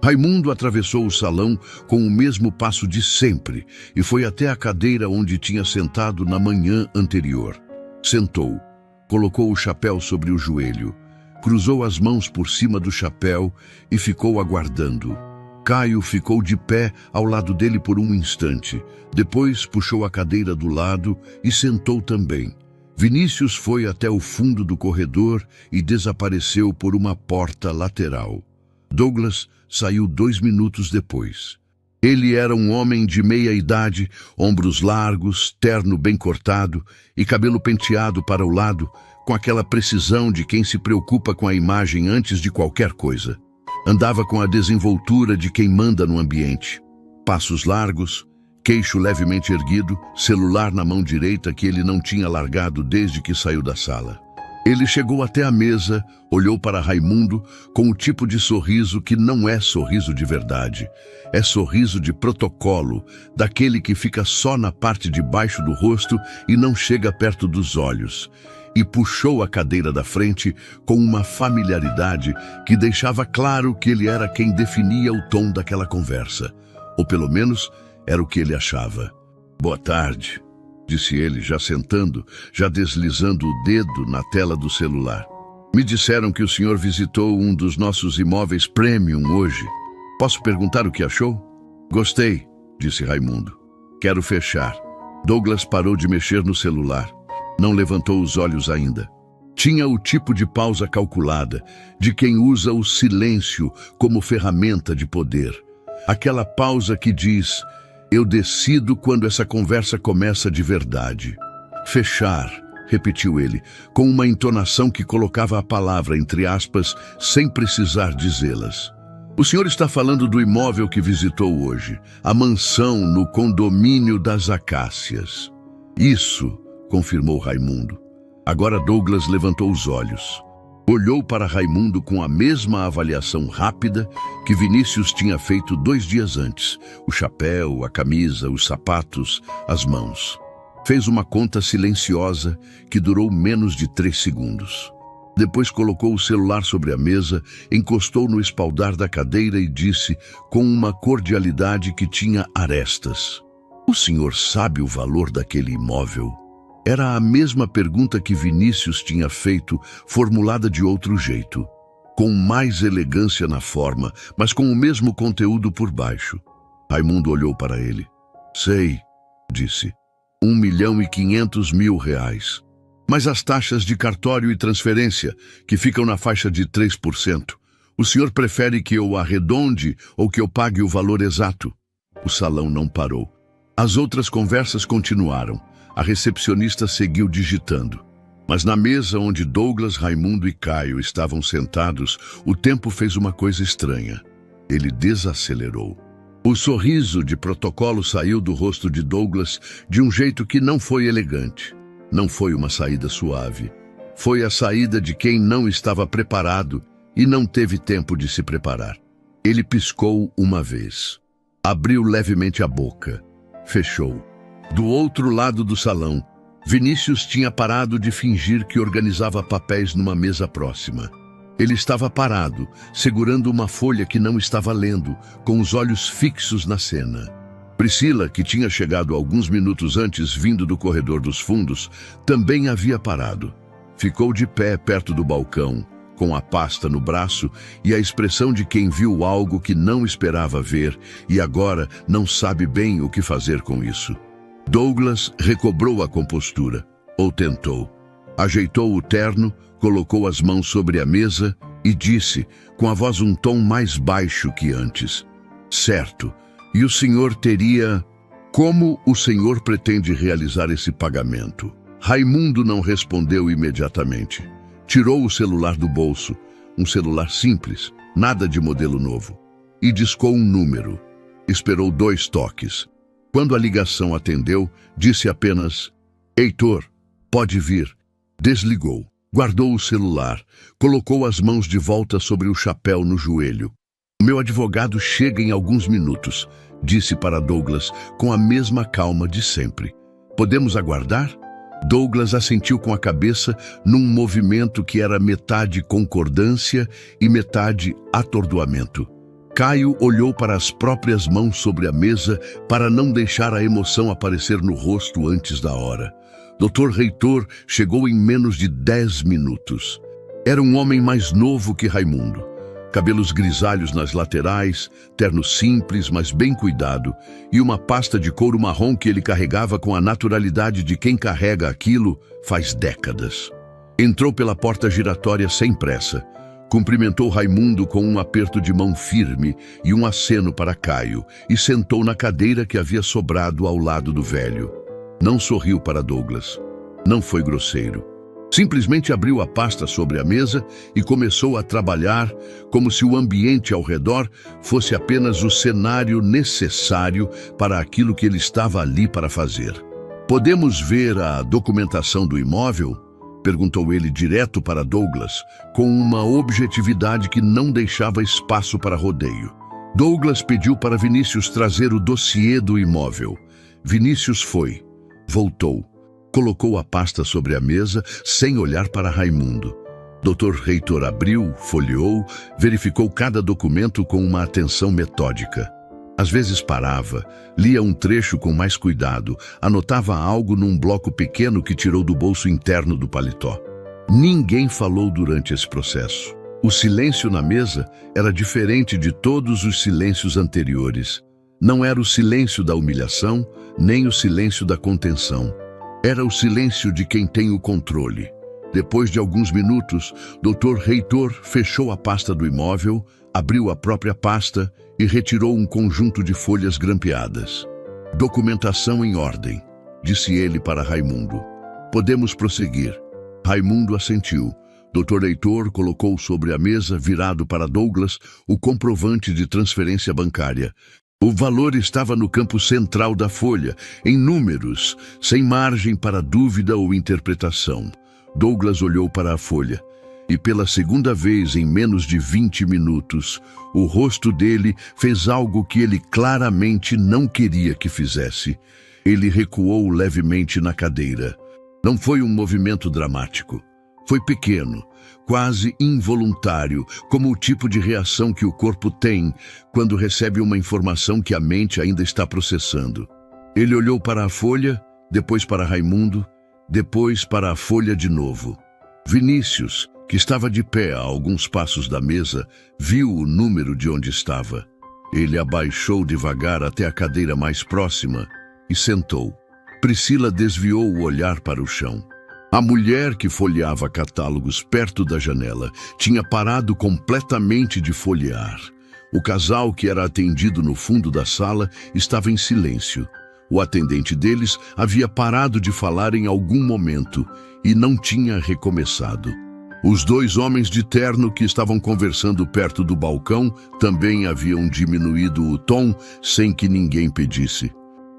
S1: Raimundo atravessou o salão com o mesmo passo de sempre e foi até a cadeira onde tinha sentado na manhã anterior. Sentou, colocou o chapéu sobre o joelho, cruzou as mãos por cima do chapéu e ficou aguardando. Caio ficou de pé ao lado dele por um instante, depois puxou a cadeira do lado e sentou também. Vinícius foi até o fundo do corredor e desapareceu por uma porta lateral. Douglas saiu 2 minutos depois. Ele era um homem de meia idade, ombros largos, terno bem cortado e cabelo penteado para o lado, com aquela precisão de quem se preocupa com a imagem antes de qualquer coisa. Andava com a desenvoltura de quem manda no ambiente. Passos largos, queixo levemente erguido, celular na mão direita que ele não tinha largado desde que saiu da sala. Ele chegou até a mesa, olhou para Raimundo com o tipo de sorriso que não é sorriso de verdade. É sorriso de protocolo, daquele que fica só na parte de baixo do rosto e não chega perto dos olhos. E puxou a cadeira da frente com uma familiaridade que deixava claro que ele era quem definia o tom daquela conversa. Ou pelo menos era o que ele achava. "Boa tarde", disse ele, já sentando, já deslizando o dedo na tela do celular. "Me disseram que o senhor visitou um dos nossos imóveis premium hoje. Posso perguntar o que achou?" "Gostei", disse Raimundo. "Quero fechar." Douglas parou de mexer no celular. Não levantou os olhos ainda. Tinha o tipo de pausa calculada, de quem usa o silêncio como ferramenta de poder. Aquela pausa que diz: "Eu decido quando essa conversa começa de verdade." "Fechar", repetiu ele, com uma entonação que colocava a palavra entre aspas, sem precisar dizê-las. "O senhor está falando do imóvel que visitou hoje, a mansão no condomínio das Acácias." "Isso", confirmou Raimundo. Agora Douglas levantou os olhos. Olhou para Raimundo com a mesma avaliação rápida que Vinícius tinha feito 2 dias antes. O chapéu, a camisa, os sapatos, as mãos. Fez uma conta silenciosa que durou menos de 3 segundos. Depois colocou o celular sobre a mesa, encostou no espaldar da cadeira e disse com uma cordialidade que tinha arestas: "O senhor sabe o valor daquele imóvel?" Era a mesma pergunta que Vinícius tinha feito, formulada de outro jeito, com mais elegância na forma, mas com o mesmo conteúdo por baixo. Raimundo olhou para ele. "Sei", disse. R$1.500.000. Mas as taxas de cartório e transferência, que ficam na faixa de 3%, o senhor prefere que eu arredonde ou que eu pague o valor exato?" O salão não parou. As outras conversas continuaram. A recepcionista seguiu digitando. Mas na mesa onde Douglas, Raimundo e Caio estavam sentados, o tempo fez uma coisa estranha. Ele desacelerou. O sorriso de protocolo saiu do rosto de Douglas de um jeito que não foi elegante. Não foi uma saída suave. Foi a saída de quem não estava preparado e não teve tempo de se preparar. Ele piscou uma vez. Abriu levemente a boca. Fechou. Do outro lado do salão, Vinícius tinha parado de fingir que organizava papéis numa mesa próxima. Ele estava parado, segurando uma folha que não estava lendo, com os olhos fixos na cena. Priscila, que tinha chegado alguns minutos antes vindo do corredor dos fundos, também havia parado. Ficou de pé perto do balcão, com a pasta no braço e a expressão de quem viu algo que não esperava ver e agora não sabe bem o que fazer com isso. Douglas recobrou a compostura, ou tentou. Ajeitou o terno, colocou as mãos sobre a mesa e disse, com a voz um tom mais baixo que antes: certo, e o senhor teria... Como o senhor pretende realizar esse pagamento? Raimundo não respondeu imediatamente. Tirou o celular do bolso, um celular simples, nada de modelo novo, e discou um número. Esperou 2 toques. Quando a ligação atendeu, disse apenas: Heitor, pode vir. Desligou, guardou o celular, colocou as mãos de volta sobre o chapéu no joelho. Meu advogado chega em alguns minutos, disse para Douglas com a mesma calma de sempre. Podemos aguardar? Douglas assentiu com a cabeça num movimento que era metade concordância e metade atordoamento. Caio olhou para as próprias mãos sobre a mesa para não deixar a emoção aparecer no rosto antes da hora. Dr. Heitor chegou em menos de 10 minutos. Era um homem mais novo que Raimundo. Cabelos grisalhos nas laterais, terno simples, mas bem cuidado, e uma pasta de couro marrom que ele carregava com a naturalidade de quem carrega aquilo faz décadas. Entrou pela porta giratória sem pressa. Cumprimentou Raimundo com um aperto de mão firme e um aceno para Caio, e sentou na cadeira que havia sobrado ao lado do velho. Não sorriu para Douglas. Não foi grosseiro. Simplesmente abriu a pasta sobre a mesa e começou a trabalhar como se o ambiente ao redor fosse apenas o cenário necessário para aquilo que ele estava ali para fazer. Podemos ver a documentação do imóvel? Perguntou ele direto para Douglas, com uma objetividade que não deixava espaço para rodeio. Douglas pediu para Vinícius trazer o dossiê do imóvel. Vinícius foi, voltou. Colocou a pasta sobre a mesa, sem olhar para Raimundo. Dr. Heitor abriu, folheou, verificou cada documento com uma atenção metódica. Às vezes parava, lia um trecho com mais cuidado, anotava algo num bloco pequeno que tirou do bolso interno do paletó. Ninguém falou durante esse processo. O silêncio na mesa era diferente de todos os silêncios anteriores. Não era o silêncio da humilhação, nem o silêncio da contenção. Era o silêncio de quem tem o controle. Depois de alguns minutos, Dr. Heitor fechou a pasta do imóvel, abriu a própria pasta e retirou um conjunto de folhas grampeadas. Documentação em ordem, disse ele para Raimundo. Podemos prosseguir. Raimundo assentiu. Dr. Heitor colocou sobre a mesa, virado para Douglas, o comprovante de transferência bancária. O valor estava no campo central da folha, em números, sem margem para dúvida ou interpretação. Douglas olhou para a folha e, pela segunda vez em menos de 20 minutos, o rosto dele fez algo que ele claramente não queria que fizesse. Ele recuou levemente na cadeira. Não foi um movimento dramático. Foi pequeno, quase involuntário, como o tipo de reação que o corpo tem quando recebe uma informação que a mente ainda está processando. Ele olhou para a folha, depois para Raimundo, depois para a folha de novo. Vinícius, que estava de pé a alguns passos da mesa, viu o número de onde estava. Ele abaixou devagar até a cadeira mais próxima e sentou. Priscila desviou o olhar para o chão. A mulher que folheava catálogos perto da janela tinha parado completamente de folhear. O casal que era atendido no fundo da sala estava em silêncio. O atendente deles havia parado de falar em algum momento e não tinha recomeçado. Os 2 homens de terno que estavam conversando perto do balcão também haviam diminuído o tom sem que ninguém pedisse.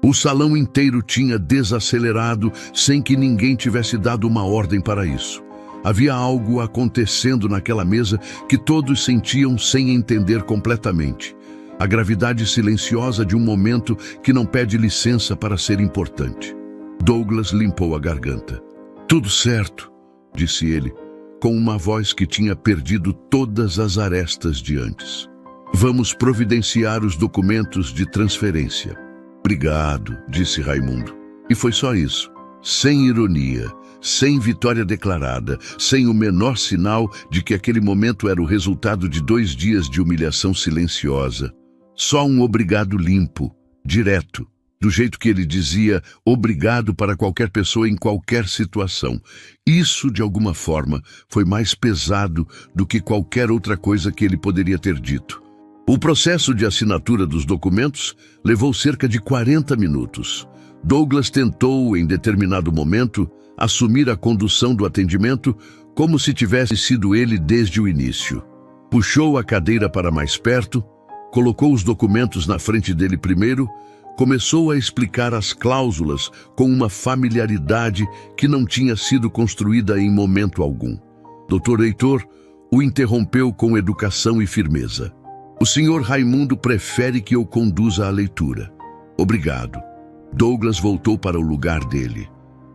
S1: O salão inteiro tinha desacelerado sem que ninguém tivesse dado uma ordem para isso. Havia algo acontecendo naquela mesa que todos sentiam sem entender completamente. A gravidade silenciosa de um momento que não pede licença para ser importante. Douglas limpou a garganta. Tudo certo, disse ele, com uma voz que tinha perdido todas as arestas de antes. Vamos providenciar os documentos de transferência. Obrigado, disse Raimundo. E foi só isso. Sem ironia, sem vitória declarada, sem o menor sinal de que aquele momento era o resultado de 2 dias de humilhação silenciosa. Só um obrigado limpo, direto, Do jeito que ele dizia obrigado para qualquer pessoa em qualquer situação. Isso, de alguma forma, foi mais pesado do que qualquer outra coisa que ele poderia ter dito. O processo de assinatura dos documentos levou cerca de 40 minutos. Douglas tentou, em determinado momento, assumir a condução do atendimento como se tivesse sido ele desde o início. Puxou a cadeira para mais perto, colocou os documentos na frente dele primeiro, começou a explicar as cláusulas com uma familiaridade que não tinha sido construída em momento algum. Dr. Heitor o interrompeu com educação e firmeza. O Sr. Raimundo prefere que eu conduza a leitura. Obrigado. Douglas voltou para o lugar dele.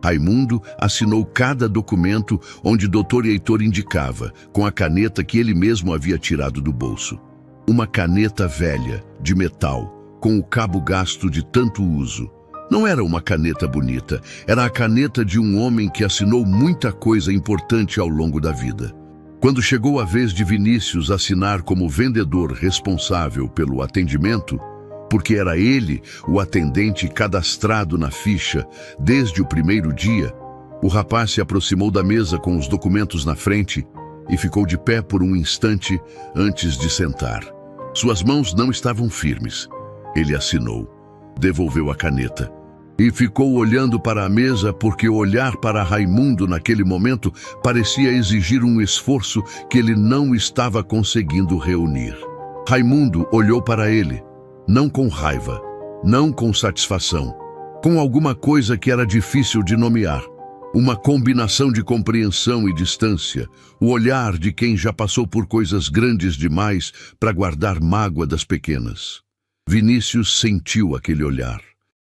S1: Raimundo assinou cada documento onde Dr. Heitor indicava, com a caneta que ele mesmo havia tirado do bolso. Uma caneta velha, de metal, com o cabo gasto de tanto uso. Não era uma caneta bonita, era a caneta de um homem que assinou muita coisa importante ao longo da vida. Quando chegou a vez de Vinícius assinar como vendedor responsável pelo atendimento, porque era ele o atendente cadastrado na ficha desde o primeiro dia, o rapaz se aproximou da mesa com os documentos na frente e ficou de pé por um instante antes de sentar. Suas mãos não estavam firmes. Ele assinou, devolveu a caneta e ficou olhando para a mesa porque olhar para Raimundo naquele momento parecia exigir um esforço que ele não estava conseguindo reunir. Raimundo olhou para ele, não com raiva, não com satisfação, com alguma coisa que era difícil de nomear. Uma combinação de compreensão e distância, o olhar de quem já passou por coisas grandes demais para guardar mágoa das pequenas. Vinícius sentiu aquele olhar,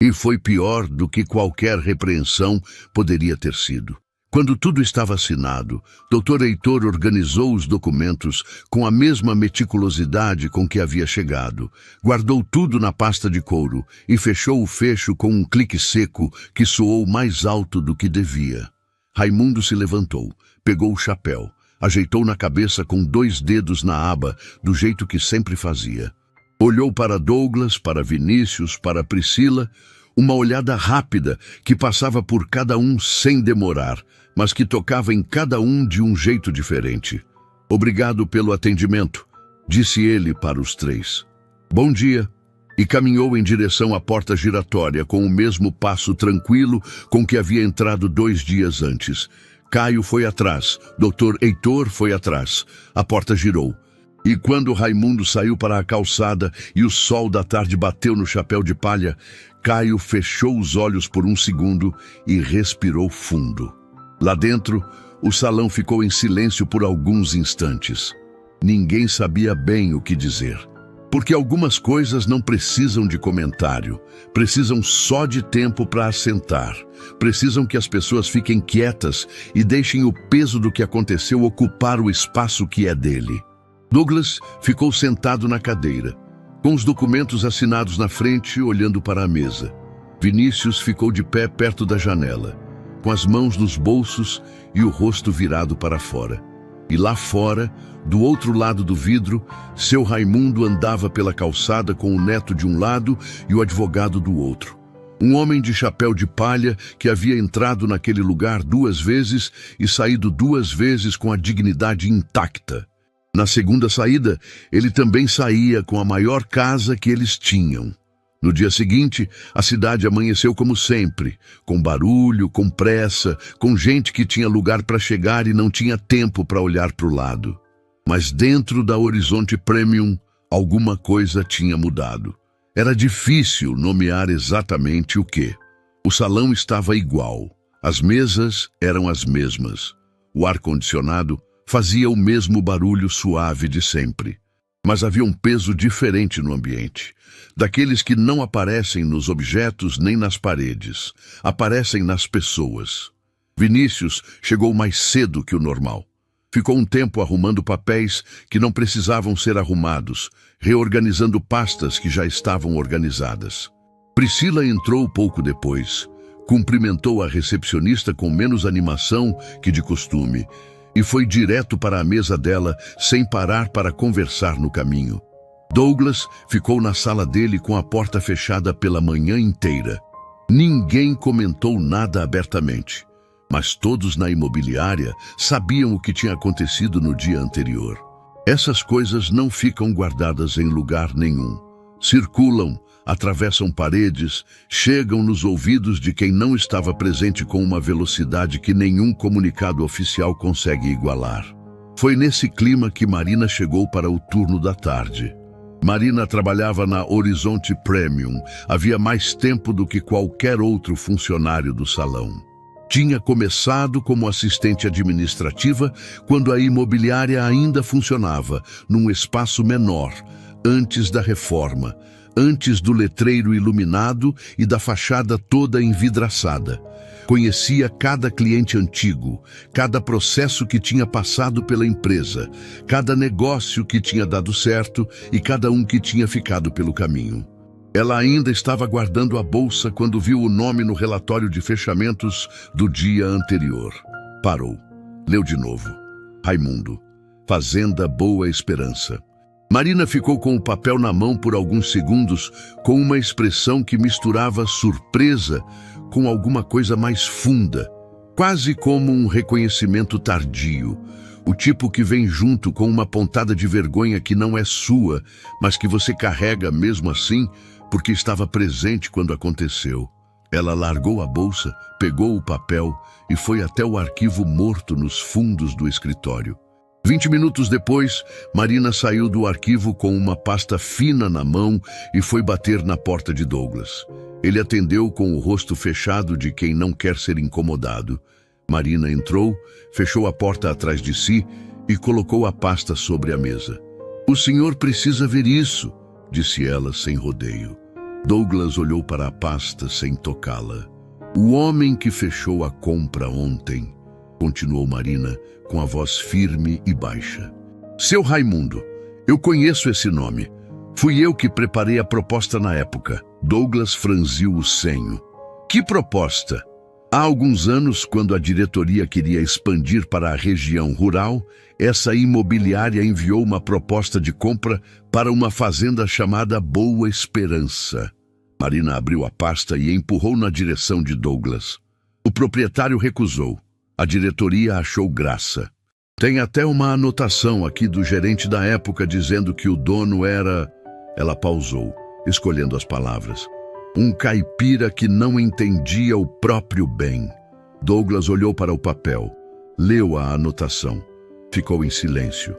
S1: e foi pior do que qualquer repreensão poderia ter sido. Quando tudo estava assinado, Dr. Heitor organizou os documentos com a mesma meticulosidade com que havia chegado, guardou tudo na pasta de couro e fechou o fecho com um clique seco que soou mais alto do que devia. Raimundo se levantou, pegou o chapéu, ajeitou na cabeça com 2 dedos na aba, do jeito que sempre fazia. Olhou para Douglas, para Vinícius, para Priscila, uma olhada rápida que passava por cada um sem demorar, mas que tocava em cada um de um jeito diferente. Obrigado pelo atendimento, disse ele para os 3. Bom dia. E caminhou em direção à porta giratória com o mesmo passo tranquilo com que havia entrado 2 dias antes. Caio foi atrás, Dr. Heitor foi atrás. A porta girou. E quando Raimundo saiu para a calçada e o sol da tarde bateu no chapéu de palha, Caio fechou os olhos por um segundo e respirou fundo. Lá dentro, o salão ficou em silêncio por alguns instantes. Ninguém sabia bem o que dizer. Porque algumas coisas não precisam de comentário, precisam só de tempo para assentar. Precisam que as pessoas fiquem quietas e deixem o peso do que aconteceu ocupar o espaço que é dele. Douglas ficou sentado na cadeira, com os documentos assinados na frente, olhando para a mesa. Vinícius ficou de pé perto da janela, com as mãos nos bolsos e o rosto virado para fora. E lá fora, do outro lado do vidro, seu Raimundo andava pela calçada com o neto de um lado e o advogado do outro. Um homem de chapéu de palha que havia entrado naquele lugar 2 vezes e saído 2 vezes com a dignidade intacta. Na segunda saída, ele também saía com a maior casa que eles tinham. No dia seguinte, a cidade amanheceu como sempre, com barulho, com pressa, com gente que tinha lugar para chegar e não tinha tempo para olhar para o lado. Mas dentro da Horizonte Premium, alguma coisa tinha mudado. Era difícil nomear exatamente o quê. O salão estava igual, as mesas eram as mesmas, o ar-condicionado fazia o mesmo barulho suave de sempre. Mas havia um peso diferente no ambiente, daqueles que não aparecem nos objetos nem nas paredes, aparecem nas pessoas. Vinícius chegou mais cedo que o normal. Ficou um tempo arrumando papéis que não precisavam ser arrumados, reorganizando pastas que já estavam organizadas. Priscila entrou pouco depois, cumprimentou a recepcionista com menos animação que de costume, e foi direto para a mesa dela, sem parar para conversar no caminho. Douglas ficou na sala dele com a porta fechada pela manhã inteira. Ninguém comentou nada abertamente, mas todos na imobiliária sabiam o que tinha acontecido no dia anterior. Essas coisas não ficam guardadas em lugar nenhum. Circulam, atravessam paredes, chegam nos ouvidos de quem não estava presente com uma velocidade que nenhum comunicado oficial consegue igualar. Foi nesse clima que Marina chegou para o turno da tarde. Marina trabalhava na Horizonte Premium, havia mais tempo do que qualquer outro funcionário do salão. Tinha começado como assistente administrativa quando a imobiliária ainda funcionava, num espaço menor, antes da reforma, antes do letreiro iluminado e da fachada toda envidraçada. Conhecia cada cliente antigo, cada processo que tinha passado pela empresa, cada negócio que tinha dado certo e cada um que tinha ficado pelo caminho. Ela ainda estava guardando a bolsa quando viu o nome no relatório de fechamentos do dia anterior. Parou. Leu de novo. Raimundo. Fazenda Boa Esperança. Marina ficou com o papel na mão por alguns segundos, com uma expressão que misturava surpresa com alguma coisa mais funda, quase como um reconhecimento tardio, o tipo que vem junto com uma pontada de vergonha que não é sua, mas que você carrega mesmo assim, porque estava presente quando aconteceu. Ela largou a bolsa, pegou o papel e foi até o arquivo morto nos fundos do escritório. 20 minutos depois, Marina saiu do arquivo com uma pasta fina na mão e foi bater na porta de Douglas. Ele atendeu com o rosto fechado de quem não quer ser incomodado. Marina entrou, fechou a porta atrás de si e colocou a pasta sobre a mesa. "O senhor precisa ver isso", disse ela sem rodeio. Douglas olhou para a pasta sem tocá-la. "O homem que fechou a compra ontem", continuou Marina, com a voz firme e baixa. "Seu Raimundo, eu conheço esse nome. Fui eu que preparei a proposta na época." Douglas franziu o senho. "Que proposta?" "Há alguns anos, quando a diretoria queria expandir para a região rural, essa imobiliária enviou uma proposta de compra para uma fazenda chamada Boa Esperança." Marina abriu a pasta e empurrou na direção de Douglas. O proprietário recusou. A diretoria achou graça. "Tem até uma anotação aqui do gerente da época dizendo que o dono era..." Ela pausou, escolhendo as palavras. "Um caipira que não entendia o próprio bem." Douglas olhou para o papel, leu a anotação. Ficou em silêncio.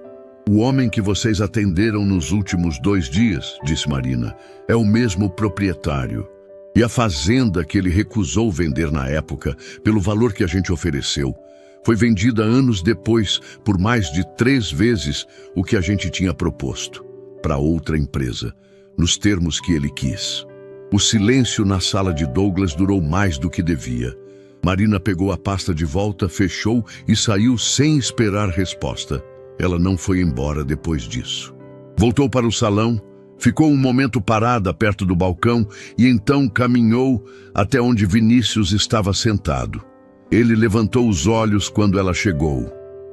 S1: "O homem que vocês atenderam nos últimos 2 dias", disse Marina, "é o mesmo proprietário. E a fazenda que ele recusou vender na época, pelo valor que a gente ofereceu, foi vendida anos depois por mais de 3 vezes o que a gente tinha proposto, para outra empresa, nos termos que ele quis." O silêncio na sala de Douglas durou mais do que devia. Marina pegou a pasta de volta, fechou e saiu sem esperar resposta. Ela não foi embora depois disso. Voltou para o salão, ficou um momento parada perto do balcão e então caminhou até onde Vinícius estava sentado. Ele levantou os olhos quando ela chegou,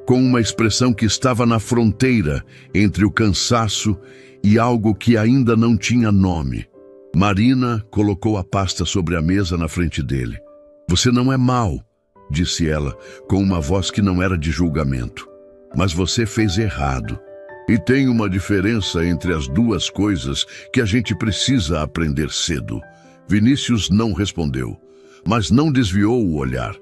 S1: com uma expressão que estava na fronteira entre o cansaço e algo que ainda não tinha nome. Marina colocou a pasta sobre a mesa na frente dele. "Você não é mau", disse ela, com uma voz que não era de julgamento. "Mas você fez errado. E tem uma diferença entre as duas coisas que a gente precisa aprender cedo." Vinícius não respondeu, mas não desviou o olhar.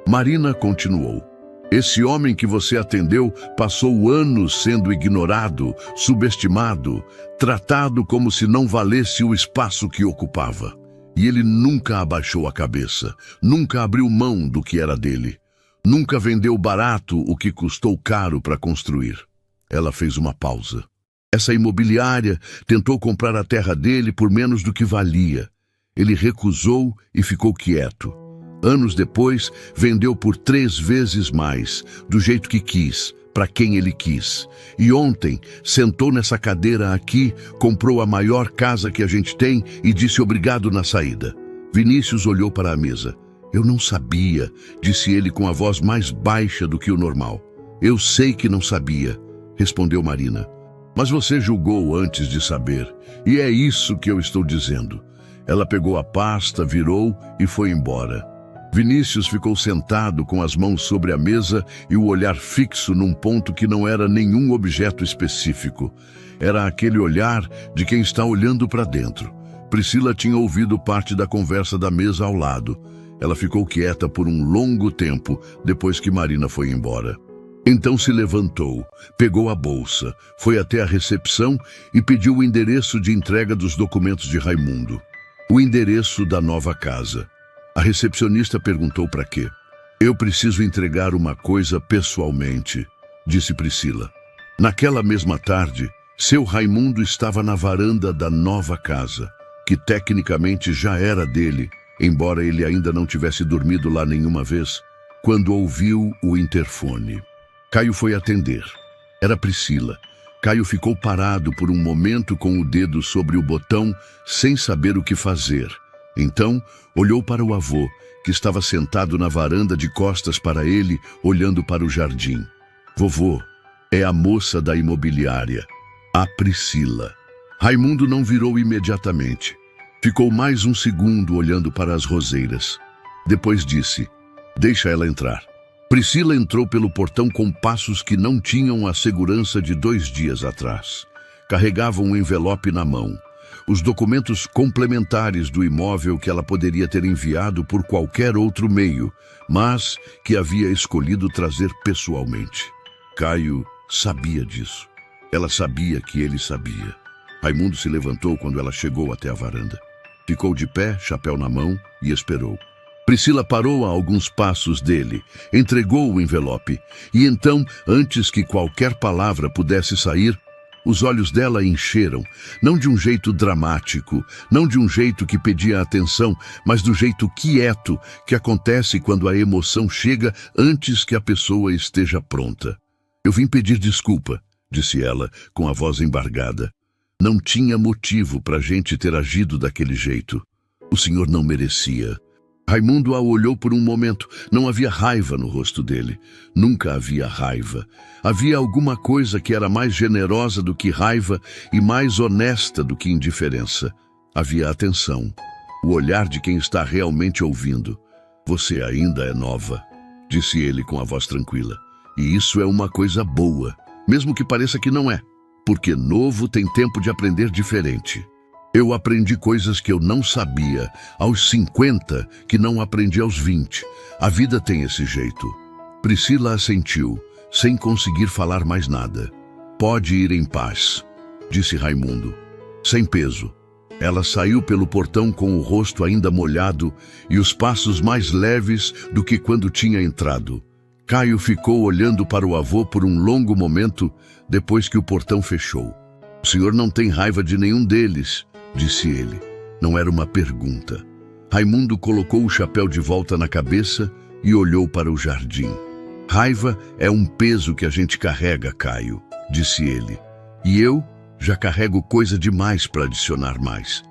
S1: Marina continuou. "Esse homem que você atendeu passou anos sendo ignorado, subestimado, tratado como se não valesse o espaço que ocupava. E ele nunca abaixou a cabeça, nunca abriu mão do que era dele, nunca vendeu barato o que custou caro para construir." Ela fez uma pausa. "Essa imobiliária tentou comprar a terra dele por menos do que valia. Ele recusou e ficou quieto. Anos depois, vendeu por 3 vezes mais, do jeito que quis, para quem ele quis. E ontem, sentou nessa cadeira aqui, comprou a maior casa que a gente tem e disse obrigado na saída." Vinícius olhou para a mesa. "Eu não sabia", disse ele com a voz mais baixa do que o normal. "Eu sei que não sabia", respondeu Marina. Mas você julgou antes de saber, e é isso que eu estou dizendo. Ela pegou a pasta, virou e foi embora. Vinícius ficou sentado com as mãos sobre a mesa e o olhar fixo num ponto que não era nenhum objeto específico. Era aquele olhar de quem está olhando para dentro. Priscila tinha ouvido parte da conversa da mesa ao lado. Ela ficou quieta por um longo tempo depois que Marina foi embora. Então se levantou, pegou a bolsa, foi até a recepção e pediu o endereço de entrega dos documentos de Raimundo. O endereço da nova casa. A recepcionista perguntou para quê. Eu preciso entregar uma coisa pessoalmente, disse Priscila. Naquela mesma tarde, seu Raimundo estava na varanda da nova casa, que tecnicamente já era dele, embora ele ainda não tivesse dormido lá nenhuma vez, quando ouviu o interfone. Caio foi atender. Era Priscila. Caio ficou parado por um momento com o dedo sobre o botão, sem saber o que fazer. Então, olhou para o avô, que estava sentado na varanda de costas para ele, olhando para o jardim. Vovô, é a moça da imobiliária, a Priscila. Raimundo não virou imediatamente. Ficou mais um segundo olhando para as roseiras. Depois disse, deixa ela entrar. Priscila entrou pelo portão com passos que não tinham a segurança de 2 dias atrás. Carregava um envelope na mão. Os documentos complementares do imóvel que ela poderia ter enviado por qualquer outro meio, mas que havia escolhido trazer pessoalmente. Caio sabia disso. Ela sabia que ele sabia. Raimundo se levantou quando ela chegou até a varanda. Ficou de pé, chapéu na mão, e esperou. Priscila parou a alguns passos dele, entregou o envelope, e então, antes que qualquer palavra pudesse sair, os olhos dela encheram, não de um jeito dramático, não de um jeito que pedia atenção, mas do jeito quieto que acontece quando a emoção chega antes que a pessoa esteja pronta. Eu vim pedir desculpa, disse ela, com a voz embargada. Não tinha motivo para a gente ter agido daquele jeito. O senhor não merecia. Raimundo a olhou por um momento. Não havia raiva no rosto dele. Nunca havia raiva. Havia alguma coisa que era mais generosa do que raiva e mais honesta do que indiferença. Havia atenção. O olhar de quem está realmente ouvindo. Você ainda é nova, disse ele com a voz tranquila. E isso é uma coisa boa, mesmo que pareça que não é. Porque novo tem tempo de aprender diferente. Eu aprendi coisas que eu não sabia aos 50, que não aprendi aos 20. A vida tem esse jeito. Priscila assentiu, sem conseguir falar mais nada. Pode ir em paz, disse Raimundo, sem peso. Ela saiu pelo portão com o rosto ainda molhado e os passos mais leves do que quando tinha entrado. Caio ficou olhando para o avô por um longo momento depois que o portão fechou. O senhor não tem raiva de nenhum deles, disse ele. Não era uma pergunta. Raimundo colocou o chapéu de volta na cabeça e olhou para o jardim. Raiva é um peso que a gente carrega, Caio, disse ele. E eu já carrego coisa demais para adicionar mais.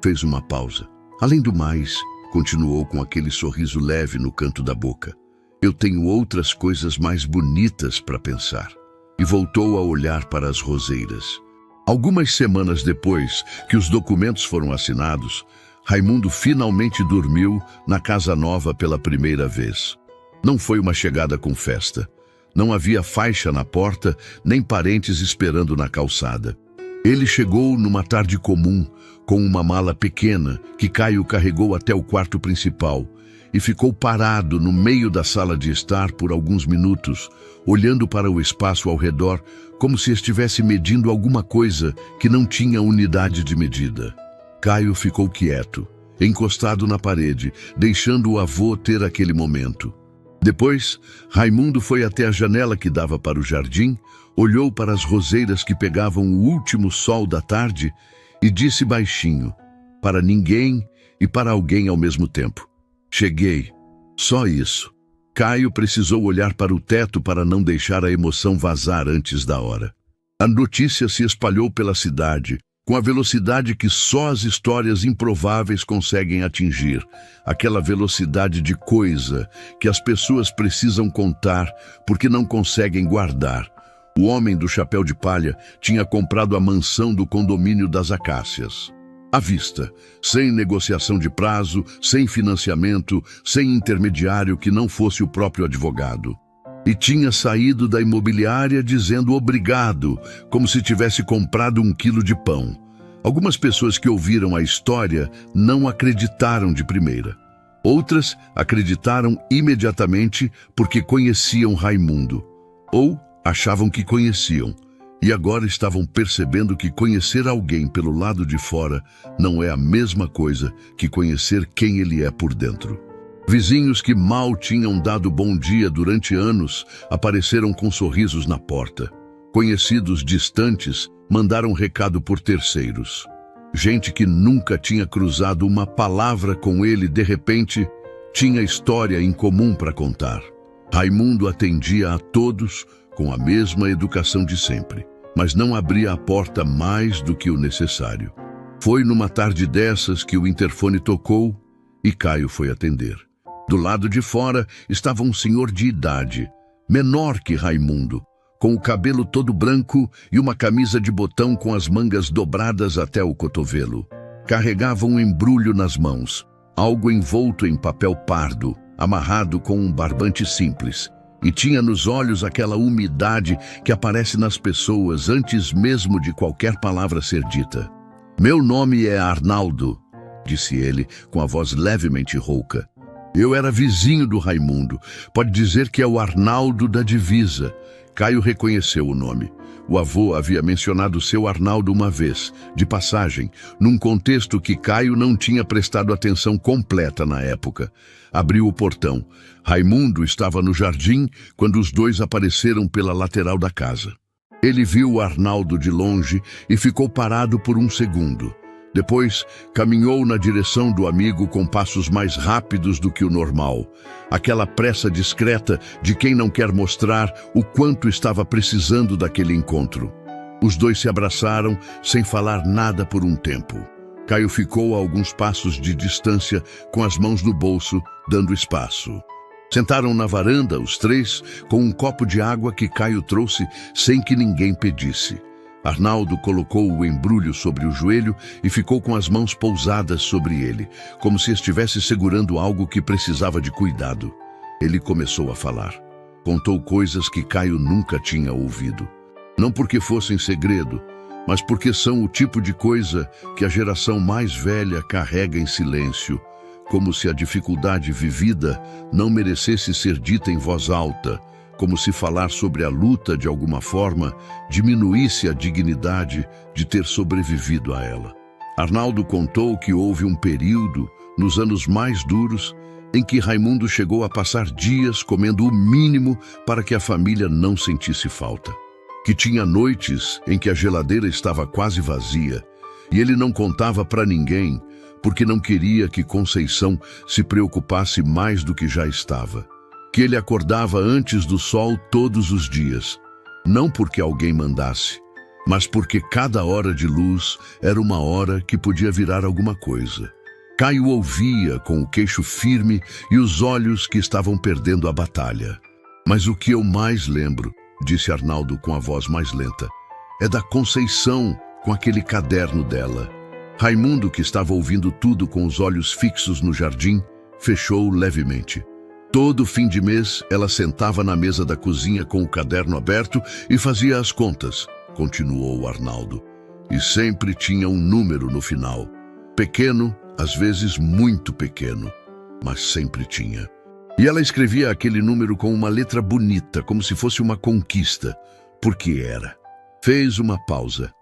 S1: Fez uma pausa. Além do mais, continuou com aquele sorriso leve no canto da boca. Eu tenho outras coisas mais bonitas para pensar. E voltou a olhar para as roseiras. Algumas semanas depois que os documentos foram assinados, Raimundo finalmente dormiu na casa nova pela primeira vez. Não foi uma chegada com festa. Não havia faixa na porta, nem parentes esperando na calçada. Ele chegou numa tarde comum, com uma mala pequena que Caio carregou até o quarto principal e ficou parado no meio da sala de estar por alguns minutos, olhando para o espaço ao redor como se estivesse medindo alguma coisa que não tinha unidade de medida. Caio ficou quieto, encostado na parede, deixando o avô ter aquele momento. Depois, Raimundo foi até a janela que dava para o jardim, olhou para as roseiras que pegavam o último sol da tarde e disse baixinho, para ninguém e para alguém ao mesmo tempo: cheguei. Só isso. Caio precisou olhar para o teto para não deixar a emoção vazar antes da hora. A notícia se espalhou pela cidade, com a velocidade que só as histórias improváveis conseguem atingir, aquela velocidade de coisa que as pessoas precisam contar porque não conseguem guardar. O homem do chapéu de palha tinha comprado a mansão do condomínio das Acácias. À vista, sem negociação de prazo, sem financiamento, sem intermediário que não fosse o próprio advogado. E tinha saído da imobiliária dizendo obrigado, como se tivesse comprado 1 quilo de pão. Algumas pessoas que ouviram a história não acreditaram de primeira. Outras acreditaram imediatamente porque conheciam Raimundo. Ou achavam que conheciam. E agora estavam percebendo que conhecer alguém pelo lado de fora não é a mesma coisa que conhecer quem ele é por dentro. Vizinhos que mal tinham dado bom dia durante anos apareceram com sorrisos na porta. Conhecidos distantes mandaram recado por terceiros. Gente que nunca tinha cruzado uma palavra com ele, de repente, tinha história em comum para contar. Raimundo atendia a todos com a mesma educação de sempre, mas não abria a porta mais do que o necessário. Foi numa tarde dessas que o interfone tocou e Caio foi atender. Do lado de fora estava um senhor de idade, menor que Raimundo, com o cabelo todo branco e uma camisa de botão com as mangas dobradas até o cotovelo. Carregava um embrulho nas mãos, algo envolto em papel pardo, amarrado com um barbante simples, e tinha nos olhos aquela umidade que aparece nas pessoas antes mesmo de qualquer palavra ser dita. "Meu nome é Arnaldo", disse ele com a voz levemente rouca. Eu era vizinho do Raimundo. Pode dizer que é o Arnaldo da divisa. Caio reconheceu o nome. O avô havia mencionado seu Arnaldo uma vez, de passagem, num contexto que Caio não tinha prestado atenção completa na época. Abriu o portão. Raimundo estava no jardim quando os dois apareceram pela lateral da casa. Ele viu o Arnaldo de longe e ficou parado por um segundo. Depois, caminhou na direção do amigo com passos mais rápidos do que o normal. Aquela pressa discreta de quem não quer mostrar o quanto estava precisando daquele encontro. Os dois se abraçaram sem falar nada por um tempo. Caio ficou a alguns passos de distância, com as mãos no bolso, dando espaço. Sentaram na varanda, os três, com um copo de água que Caio trouxe sem que ninguém pedisse. Arnaldo colocou o embrulho sobre o joelho e ficou com as mãos pousadas sobre ele, como se estivesse segurando algo que precisava de cuidado. Ele começou a falar. Contou coisas que Caio nunca tinha ouvido. Não porque fossem segredo, mas porque são o tipo de coisa que a geração mais velha carrega em silêncio, como se a dificuldade vivida não merecesse ser dita em voz alta, como se falar sobre a luta de alguma forma diminuísse a dignidade de ter sobrevivido a ela. Arnaldo contou que houve um período, nos anos mais duros, em que Raimundo chegou a passar dias comendo o mínimo para que a família não sentisse falta. Que tinha noites em que a geladeira estava quase vazia e ele não contava para ninguém porque não queria que Conceição se preocupasse mais do que já estava. Que ele acordava antes do sol todos os dias, não porque alguém mandasse, mas porque cada hora de luz era uma hora que podia virar alguma coisa. Caio ouvia com o queixo firme e os olhos que estavam perdendo a batalha. Mas o que eu mais lembro, disse Arnaldo com a voz mais lenta, é da Conceição com aquele caderno dela. Raimundo, que estava ouvindo tudo com os olhos fixos no jardim, fechou levemente. Todo fim de mês, ela sentava na mesa da cozinha com o caderno aberto e fazia as contas, continuou Arnaldo. E sempre tinha um número no final. Pequeno, às vezes muito pequeno, mas sempre tinha. E ela escrevia aquele número com uma letra bonita, como se fosse uma conquista, porque era. Fez uma pausa.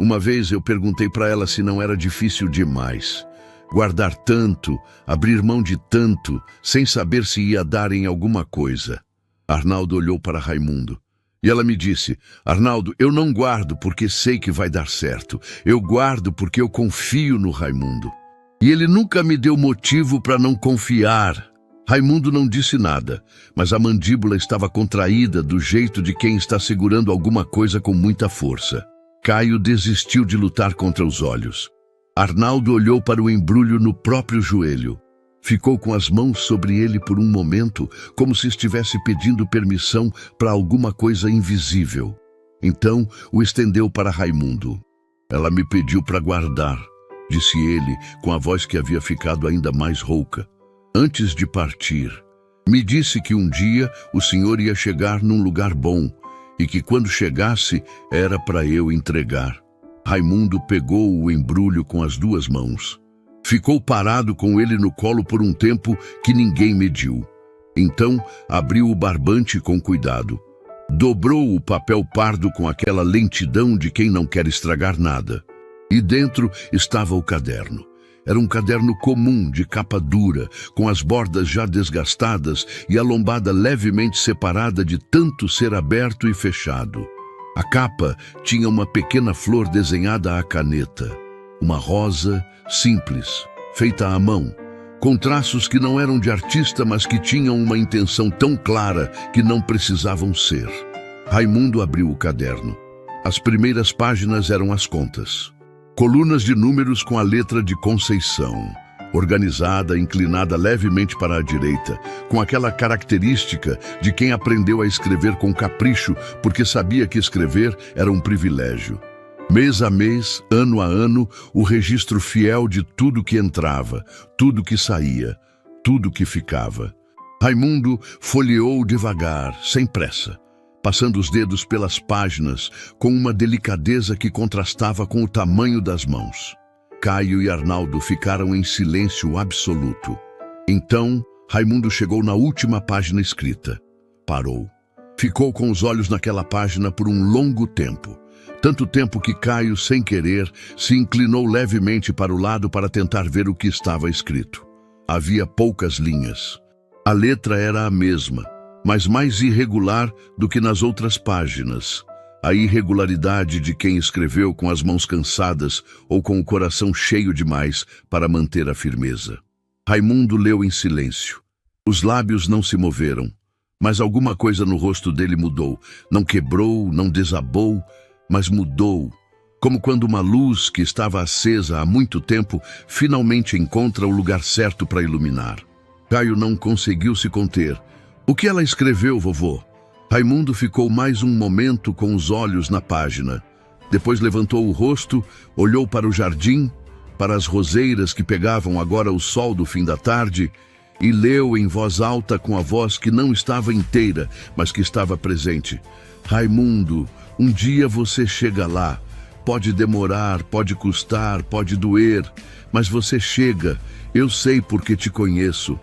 S1: Uma vez eu perguntei para ela se não era difícil demais. Guardar tanto, abrir mão de tanto, sem saber se ia dar em alguma coisa. Arnaldo olhou para Raimundo. E ela me disse, Arnaldo, eu não guardo porque sei que vai dar certo. Eu guardo porque eu confio no Raimundo. E ele nunca me deu motivo para não confiar. Raimundo não disse nada, mas a mandíbula estava contraída do jeito de quem está segurando alguma coisa com muita força. Caio desistiu de lutar contra os olhos. Arnaldo olhou para o embrulho no próprio joelho. Ficou com as mãos sobre ele por um momento, como se estivesse pedindo permissão para alguma coisa invisível. Então o estendeu para Raimundo. Ela me pediu para guardar, disse ele, com a voz que havia ficado ainda mais rouca. Antes de partir, me disse que um dia o senhor ia chegar num lugar bom e que quando chegasse era para eu entregar. Raimundo pegou o embrulho com as duas mãos. Ficou parado com ele no colo por um tempo que ninguém mediu. Então abriu o barbante com cuidado. Dobrou o papel pardo com aquela lentidão de quem não quer estragar nada. E dentro estava o caderno. Era um caderno comum, de capa dura, com as bordas já desgastadas e a lombada levemente separada de tanto ser aberto e fechado. A capa tinha uma pequena flor desenhada à caneta. Uma rosa simples, feita à mão, com traços que não eram de artista, mas que tinham uma intenção tão clara que não precisavam ser. Raimundo abriu o caderno. As primeiras páginas eram as contas. Colunas de números com a letra de Conceição, organizada, inclinada levemente para a direita, com aquela característica de quem aprendeu a escrever com capricho, porque sabia que escrever era um privilégio. Mês a mês, ano a ano, o registro fiel de tudo que entrava, tudo que saía, tudo que ficava. Raimundo folheou devagar, sem pressa, passando os dedos pelas páginas com uma delicadeza que contrastava com o tamanho das mãos. Caio e Arnaldo ficaram em silêncio absoluto. Então, Raimundo chegou na última página escrita. Parou. Ficou com os olhos naquela página por um longo tempo. Tanto tempo que Caio, sem querer, se inclinou levemente para o lado para tentar ver o que estava escrito. Havia poucas linhas. A letra era a mesma, mas mais irregular do que nas outras páginas. A irregularidade de quem escreveu com as mãos cansadas ou com o coração cheio demais para manter a firmeza. Raimundo leu em silêncio. Os lábios não se moveram, mas alguma coisa no rosto dele mudou. Não quebrou, não desabou, mas mudou, como quando uma luz que estava acesa há muito tempo finalmente encontra o lugar certo para iluminar. Caio não conseguiu se conter. O que ela escreveu, vovô? Raimundo ficou mais um momento com os olhos na página. Depois levantou o rosto, olhou para o jardim, para as roseiras que pegavam agora o sol do fim da tarde, e leu em voz alta com a voz que não estava inteira, mas que estava presente. Raimundo, um dia você chega lá. Pode demorar, pode custar, pode doer, mas você chega. Eu sei porque te conheço.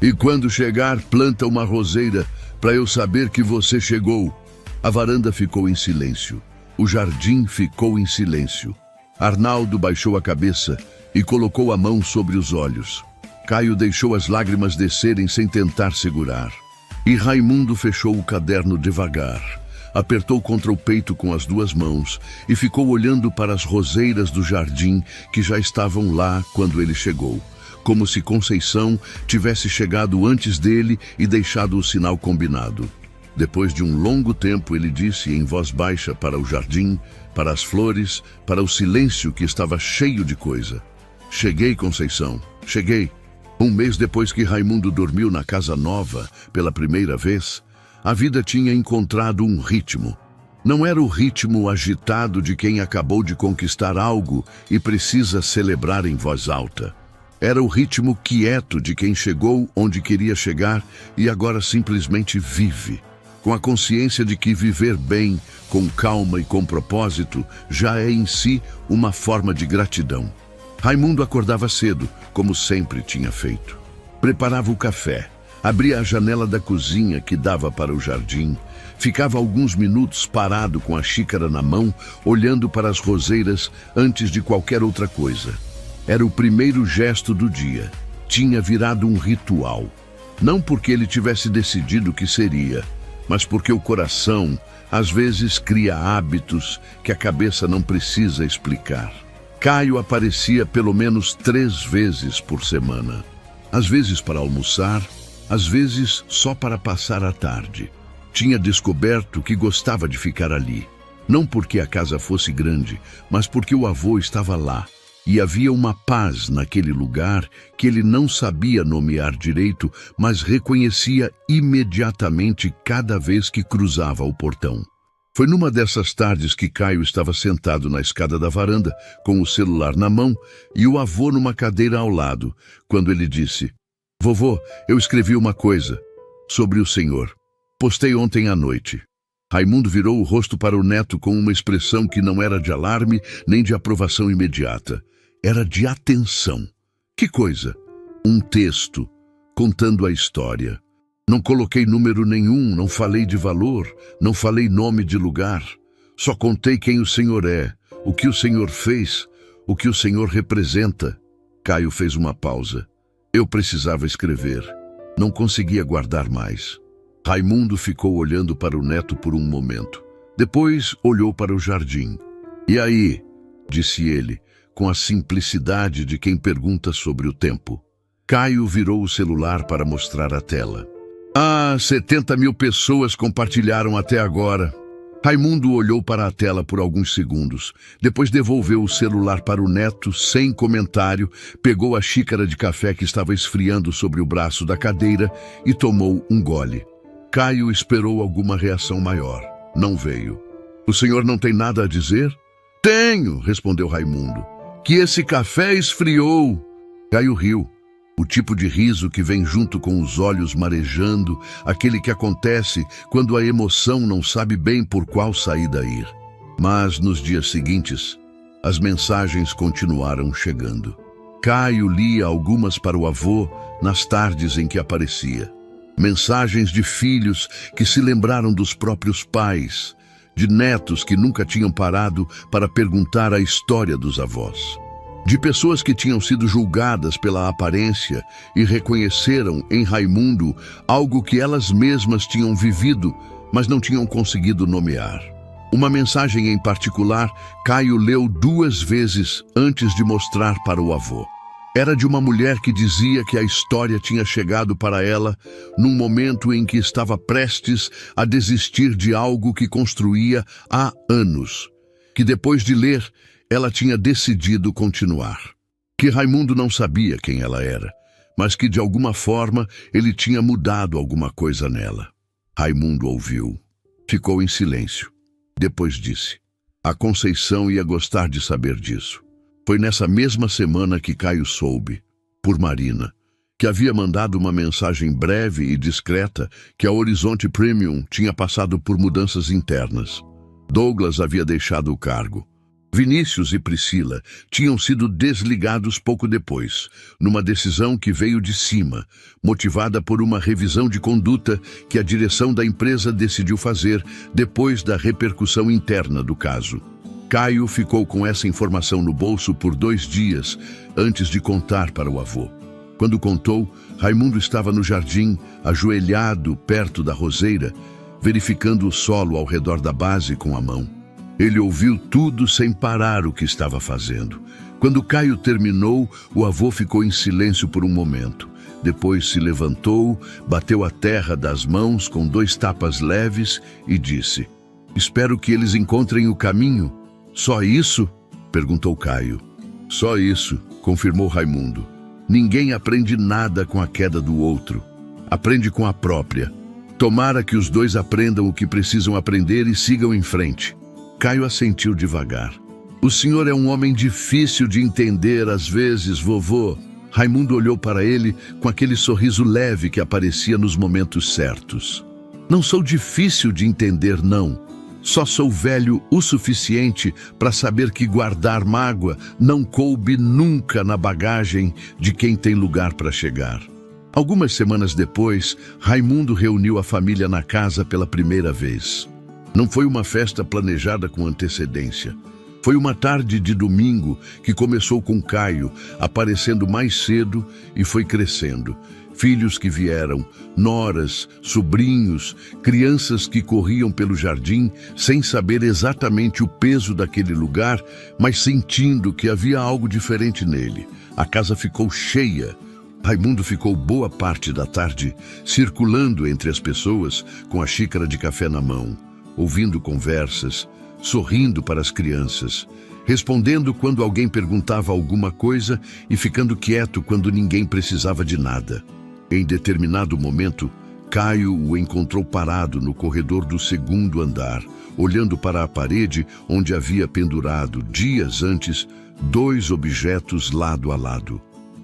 S1: E quando chegar, planta uma roseira para eu saber que você chegou. A varanda ficou em silêncio. O jardim ficou em silêncio. Arnaldo baixou a cabeça e colocou a mão sobre os olhos. Caio deixou as lágrimas descerem sem tentar segurar. E Raimundo fechou o caderno devagar. Apertou contra o peito com as duas mãos e ficou olhando para as roseiras do jardim que já estavam lá quando ele chegou, como se Conceição tivesse chegado antes dele e deixado o sinal combinado. Depois de um longo tempo, ele disse em voz baixa para o jardim, para as flores, para o silêncio que estava cheio de coisa. Cheguei, Conceição, cheguei. Um mês depois que Raimundo dormiu na casa nova pela primeira vez, a vida tinha encontrado um ritmo. Não era o ritmo agitado de quem acabou de conquistar algo e precisa celebrar em voz alta. Era o ritmo quieto de quem chegou onde queria chegar e agora simplesmente vive, com a consciência de que viver bem, com calma e com propósito, já é em si uma forma de gratidão. Raimundo acordava cedo, como sempre tinha feito. Preparava o café. Abria a janela da cozinha que dava para o jardim. Ficava alguns minutos parado com a xícara na mão, olhando para as roseiras antes de qualquer outra coisa. Era o primeiro gesto do dia. Tinha virado um ritual. Não porque ele tivesse decidido que seria, mas porque o coração, às vezes, cria hábitos que a cabeça não precisa explicar. Caio aparecia pelo menos 3 vezes por semana. Às vezes para almoçar, às vezes só para passar a tarde. Tinha descoberto que gostava de ficar ali. Não porque a casa fosse grande, mas porque o avô estava lá. E havia uma paz naquele lugar que ele não sabia nomear direito, mas reconhecia imediatamente cada vez que cruzava o portão. Foi numa dessas tardes que Caio estava sentado na escada da varanda, com o celular na mão e o avô numa cadeira ao lado, quando ele disse: "Vovô, eu escrevi uma coisa sobre o senhor. Postei ontem à noite." Raimundo virou o rosto para o neto com uma expressão que não era de alarme nem de aprovação imediata. Era de atenção. Que coisa? Um texto, contando a história. Não coloquei número nenhum, não falei de valor, não falei nome de lugar. Só contei quem o senhor é, o que o senhor fez, o que o senhor representa. Caio fez uma pausa. Eu precisava escrever. Não conseguia guardar mais. Raimundo ficou olhando para o neto por um momento. Depois olhou para o jardim. "E aí?" disse ele, com a simplicidade de quem pergunta sobre o tempo. Caio virou o celular para mostrar a tela. 70 mil pessoas compartilharam até agora." Raimundo olhou para a tela por alguns segundos. Depois devolveu o celular para o neto, sem comentário, pegou a xícara de café que estava esfriando sobre o braço da cadeira e tomou um gole. Caio esperou alguma reação maior. Não veio. "O senhor não tem nada a dizer?" "Tenho", respondeu Raimundo. "Que esse café esfriou." Caio riu. O tipo de riso que vem junto com os olhos marejando, aquele que acontece quando a emoção não sabe bem por qual saída ir. Mas nos dias seguintes, as mensagens continuaram chegando. Caio lia algumas para o avô nas tardes em que aparecia. Mensagens de filhos que se lembraram dos próprios pais, de netos que nunca tinham parado para perguntar a história dos avós. De pessoas que tinham sido julgadas pela aparência e reconheceram em Raimundo algo que elas mesmas tinham vivido, mas não tinham conseguido nomear. Uma mensagem em particular, Caio leu 2 vezes antes de mostrar para o avô. Era de uma mulher que dizia que a história tinha chegado para ela num momento em que estava prestes a desistir de algo que construía há anos, que depois de ler, ela tinha decidido continuar. Que Raimundo não sabia quem ela era, mas que de alguma forma ele tinha mudado alguma coisa nela. Raimundo ouviu. Ficou em silêncio. Depois disse: "A Conceição ia gostar de saber disso." Foi nessa mesma semana que Caio soube, por Marina, que havia mandado uma mensagem breve e discreta que a Horizonte Premium tinha passado por mudanças internas. Douglas havia deixado o cargo. Vinícius e Priscila tinham sido desligados pouco depois, numa decisão que veio de cima, motivada por uma revisão de conduta que a direção da empresa decidiu fazer depois da repercussão interna do caso. Caio ficou com essa informação no bolso por 2 dias antes de contar para o avô. Quando contou, Raimundo estava no jardim, ajoelhado perto da roseira, verificando o solo ao redor da base com a mão. Ele ouviu tudo sem parar o que estava fazendo. Quando Caio terminou, o avô ficou em silêncio por um momento. Depois se levantou, bateu a terra das mãos com 2 tapas leves e disse: "Espero que eles encontrem o caminho." "Só isso?" perguntou Caio. "Só isso", confirmou Raimundo. "Ninguém aprende nada com a queda do outro. Aprende com a própria. Tomara que os 2 aprendam o que precisam aprender e sigam em frente." Caio assentiu devagar. "O senhor é um homem difícil de entender às vezes, vovô." Raimundo olhou para ele com aquele sorriso leve que aparecia nos momentos certos. "Não sou difícil de entender, não. Só sou velho o suficiente para saber que guardar mágoa não coube nunca na bagagem de quem tem lugar para chegar." Algumas semanas depois, Raimundo reuniu a família na casa pela primeira vez. Não foi uma festa planejada com antecedência. Foi uma tarde de domingo que começou com Caio aparecendo mais cedo e foi crescendo. Filhos que vieram, noras, sobrinhos, crianças que corriam pelo jardim sem saber exatamente o peso daquele lugar, mas sentindo que havia algo diferente nele. A casa ficou cheia. Raimundo ficou boa parte da tarde circulando entre as pessoas com a xícara de café na mão, ouvindo conversas, sorrindo para as crianças, respondendo quando alguém perguntava alguma coisa e ficando quieto quando ninguém precisava de nada. Em determinado momento, Caio o encontrou parado no corredor do segundo andar, olhando para a parede onde havia pendurado, dias antes, 2 objetos lado a lado: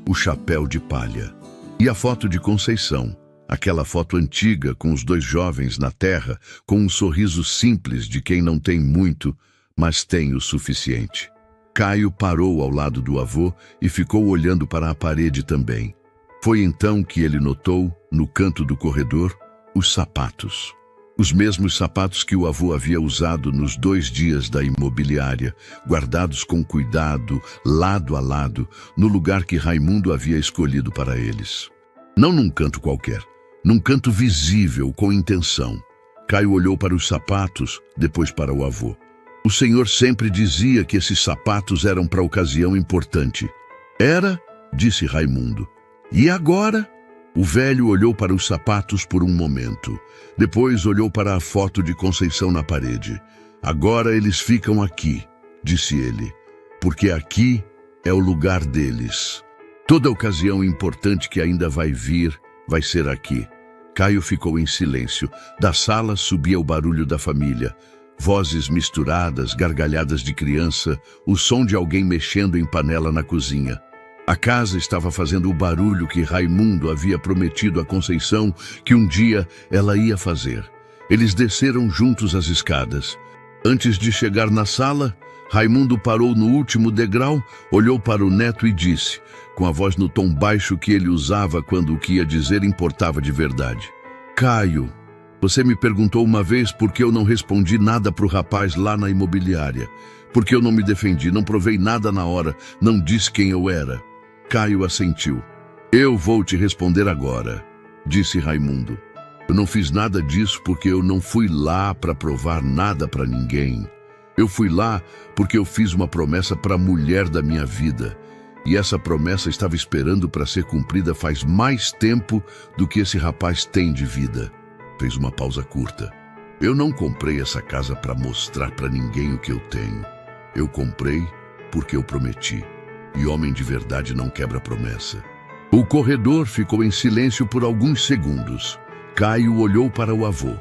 S1: o chapéu de palha e a foto de Conceição, aquela foto antiga com os 2 jovens na terra, com um sorriso simples de quem não tem muito, mas tem o suficiente. Caio parou ao lado do avô e ficou olhando para a parede também. Foi então que ele notou, no canto do corredor, os sapatos. Os mesmos sapatos que o avô havia usado nos 2 dias da imobiliária, guardados com cuidado, lado a lado, no lugar que Raimundo havia escolhido para eles. Não num canto qualquer, num canto visível, com intenção. Caio olhou para os sapatos, depois para o avô. O senhor sempre dizia que esses sapatos eram para ocasião importante. Era, disse Raimundo. E agora? O velho olhou para os sapatos por um momento. Depois olhou para a foto de Conceição na parede. Agora eles ficam aqui, disse ele, porque aqui é o lugar deles. Toda ocasião importante que ainda vai vir, vai ser aqui. Caio ficou em silêncio. Da sala subia o barulho da família. Vozes misturadas, gargalhadas de criança, o som de alguém mexendo em panela na cozinha. A casa estava fazendo o barulho que Raimundo havia prometido a Conceição que um dia ela ia fazer. Eles desceram juntos as escadas. Antes de chegar na sala, Raimundo parou no último degrau, olhou para o neto e disse, com a voz no tom baixo que ele usava quando o que ia dizer importava de verdade: Caio, você me perguntou uma vez por que eu não respondi nada para o rapaz lá na imobiliária. Porque eu não me defendi, não provei nada na hora, não disse quem eu era. Caio assentiu. Eu vou te responder agora, disse Raimundo. Eu não fiz nada disso porque eu não fui lá para provar nada para ninguém. Eu fui lá porque eu fiz uma promessa para a mulher da minha vida. E essa promessa estava esperando para ser cumprida faz mais tempo do que esse rapaz tem de vida. Fez uma pausa curta. Eu não comprei essa casa para mostrar para ninguém o que eu tenho. Eu comprei porque eu prometi. E homem de verdade não quebra promessa. O corredor ficou em silêncio por alguns segundos. Caio olhou para o avô.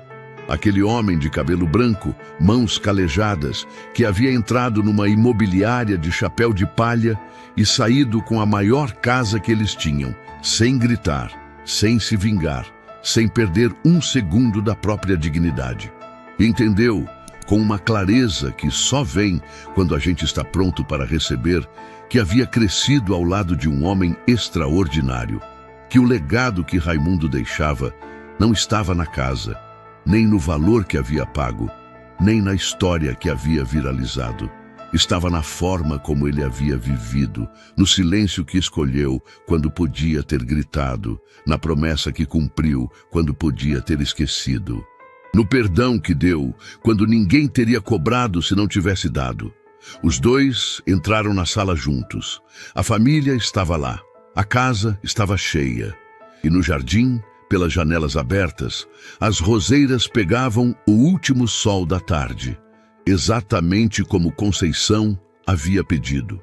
S1: Aquele homem de cabelo branco, mãos calejadas, que havia entrado numa imobiliária de chapéu de palha e saído com a maior casa que eles tinham, sem gritar, sem se vingar, sem perder um segundo da própria dignidade. Entendeu, com uma clareza que só vem quando a gente está pronto para receber, que havia crescido ao lado de um homem extraordinário, que o legado que Raimundo deixava não estava na casa, nem no valor que havia pago, nem na história que havia viralizado. Estava na forma como ele havia vivido, no silêncio que escolheu quando podia ter gritado, na promessa que cumpriu quando podia ter esquecido, no perdão que deu quando ninguém teria cobrado se não tivesse dado. Os 2 entraram na sala juntos. A família estava lá. A casa estava cheia. E no jardim, pelas janelas abertas, as roseiras pegavam o último sol da tarde, exatamente como Conceição havia pedido.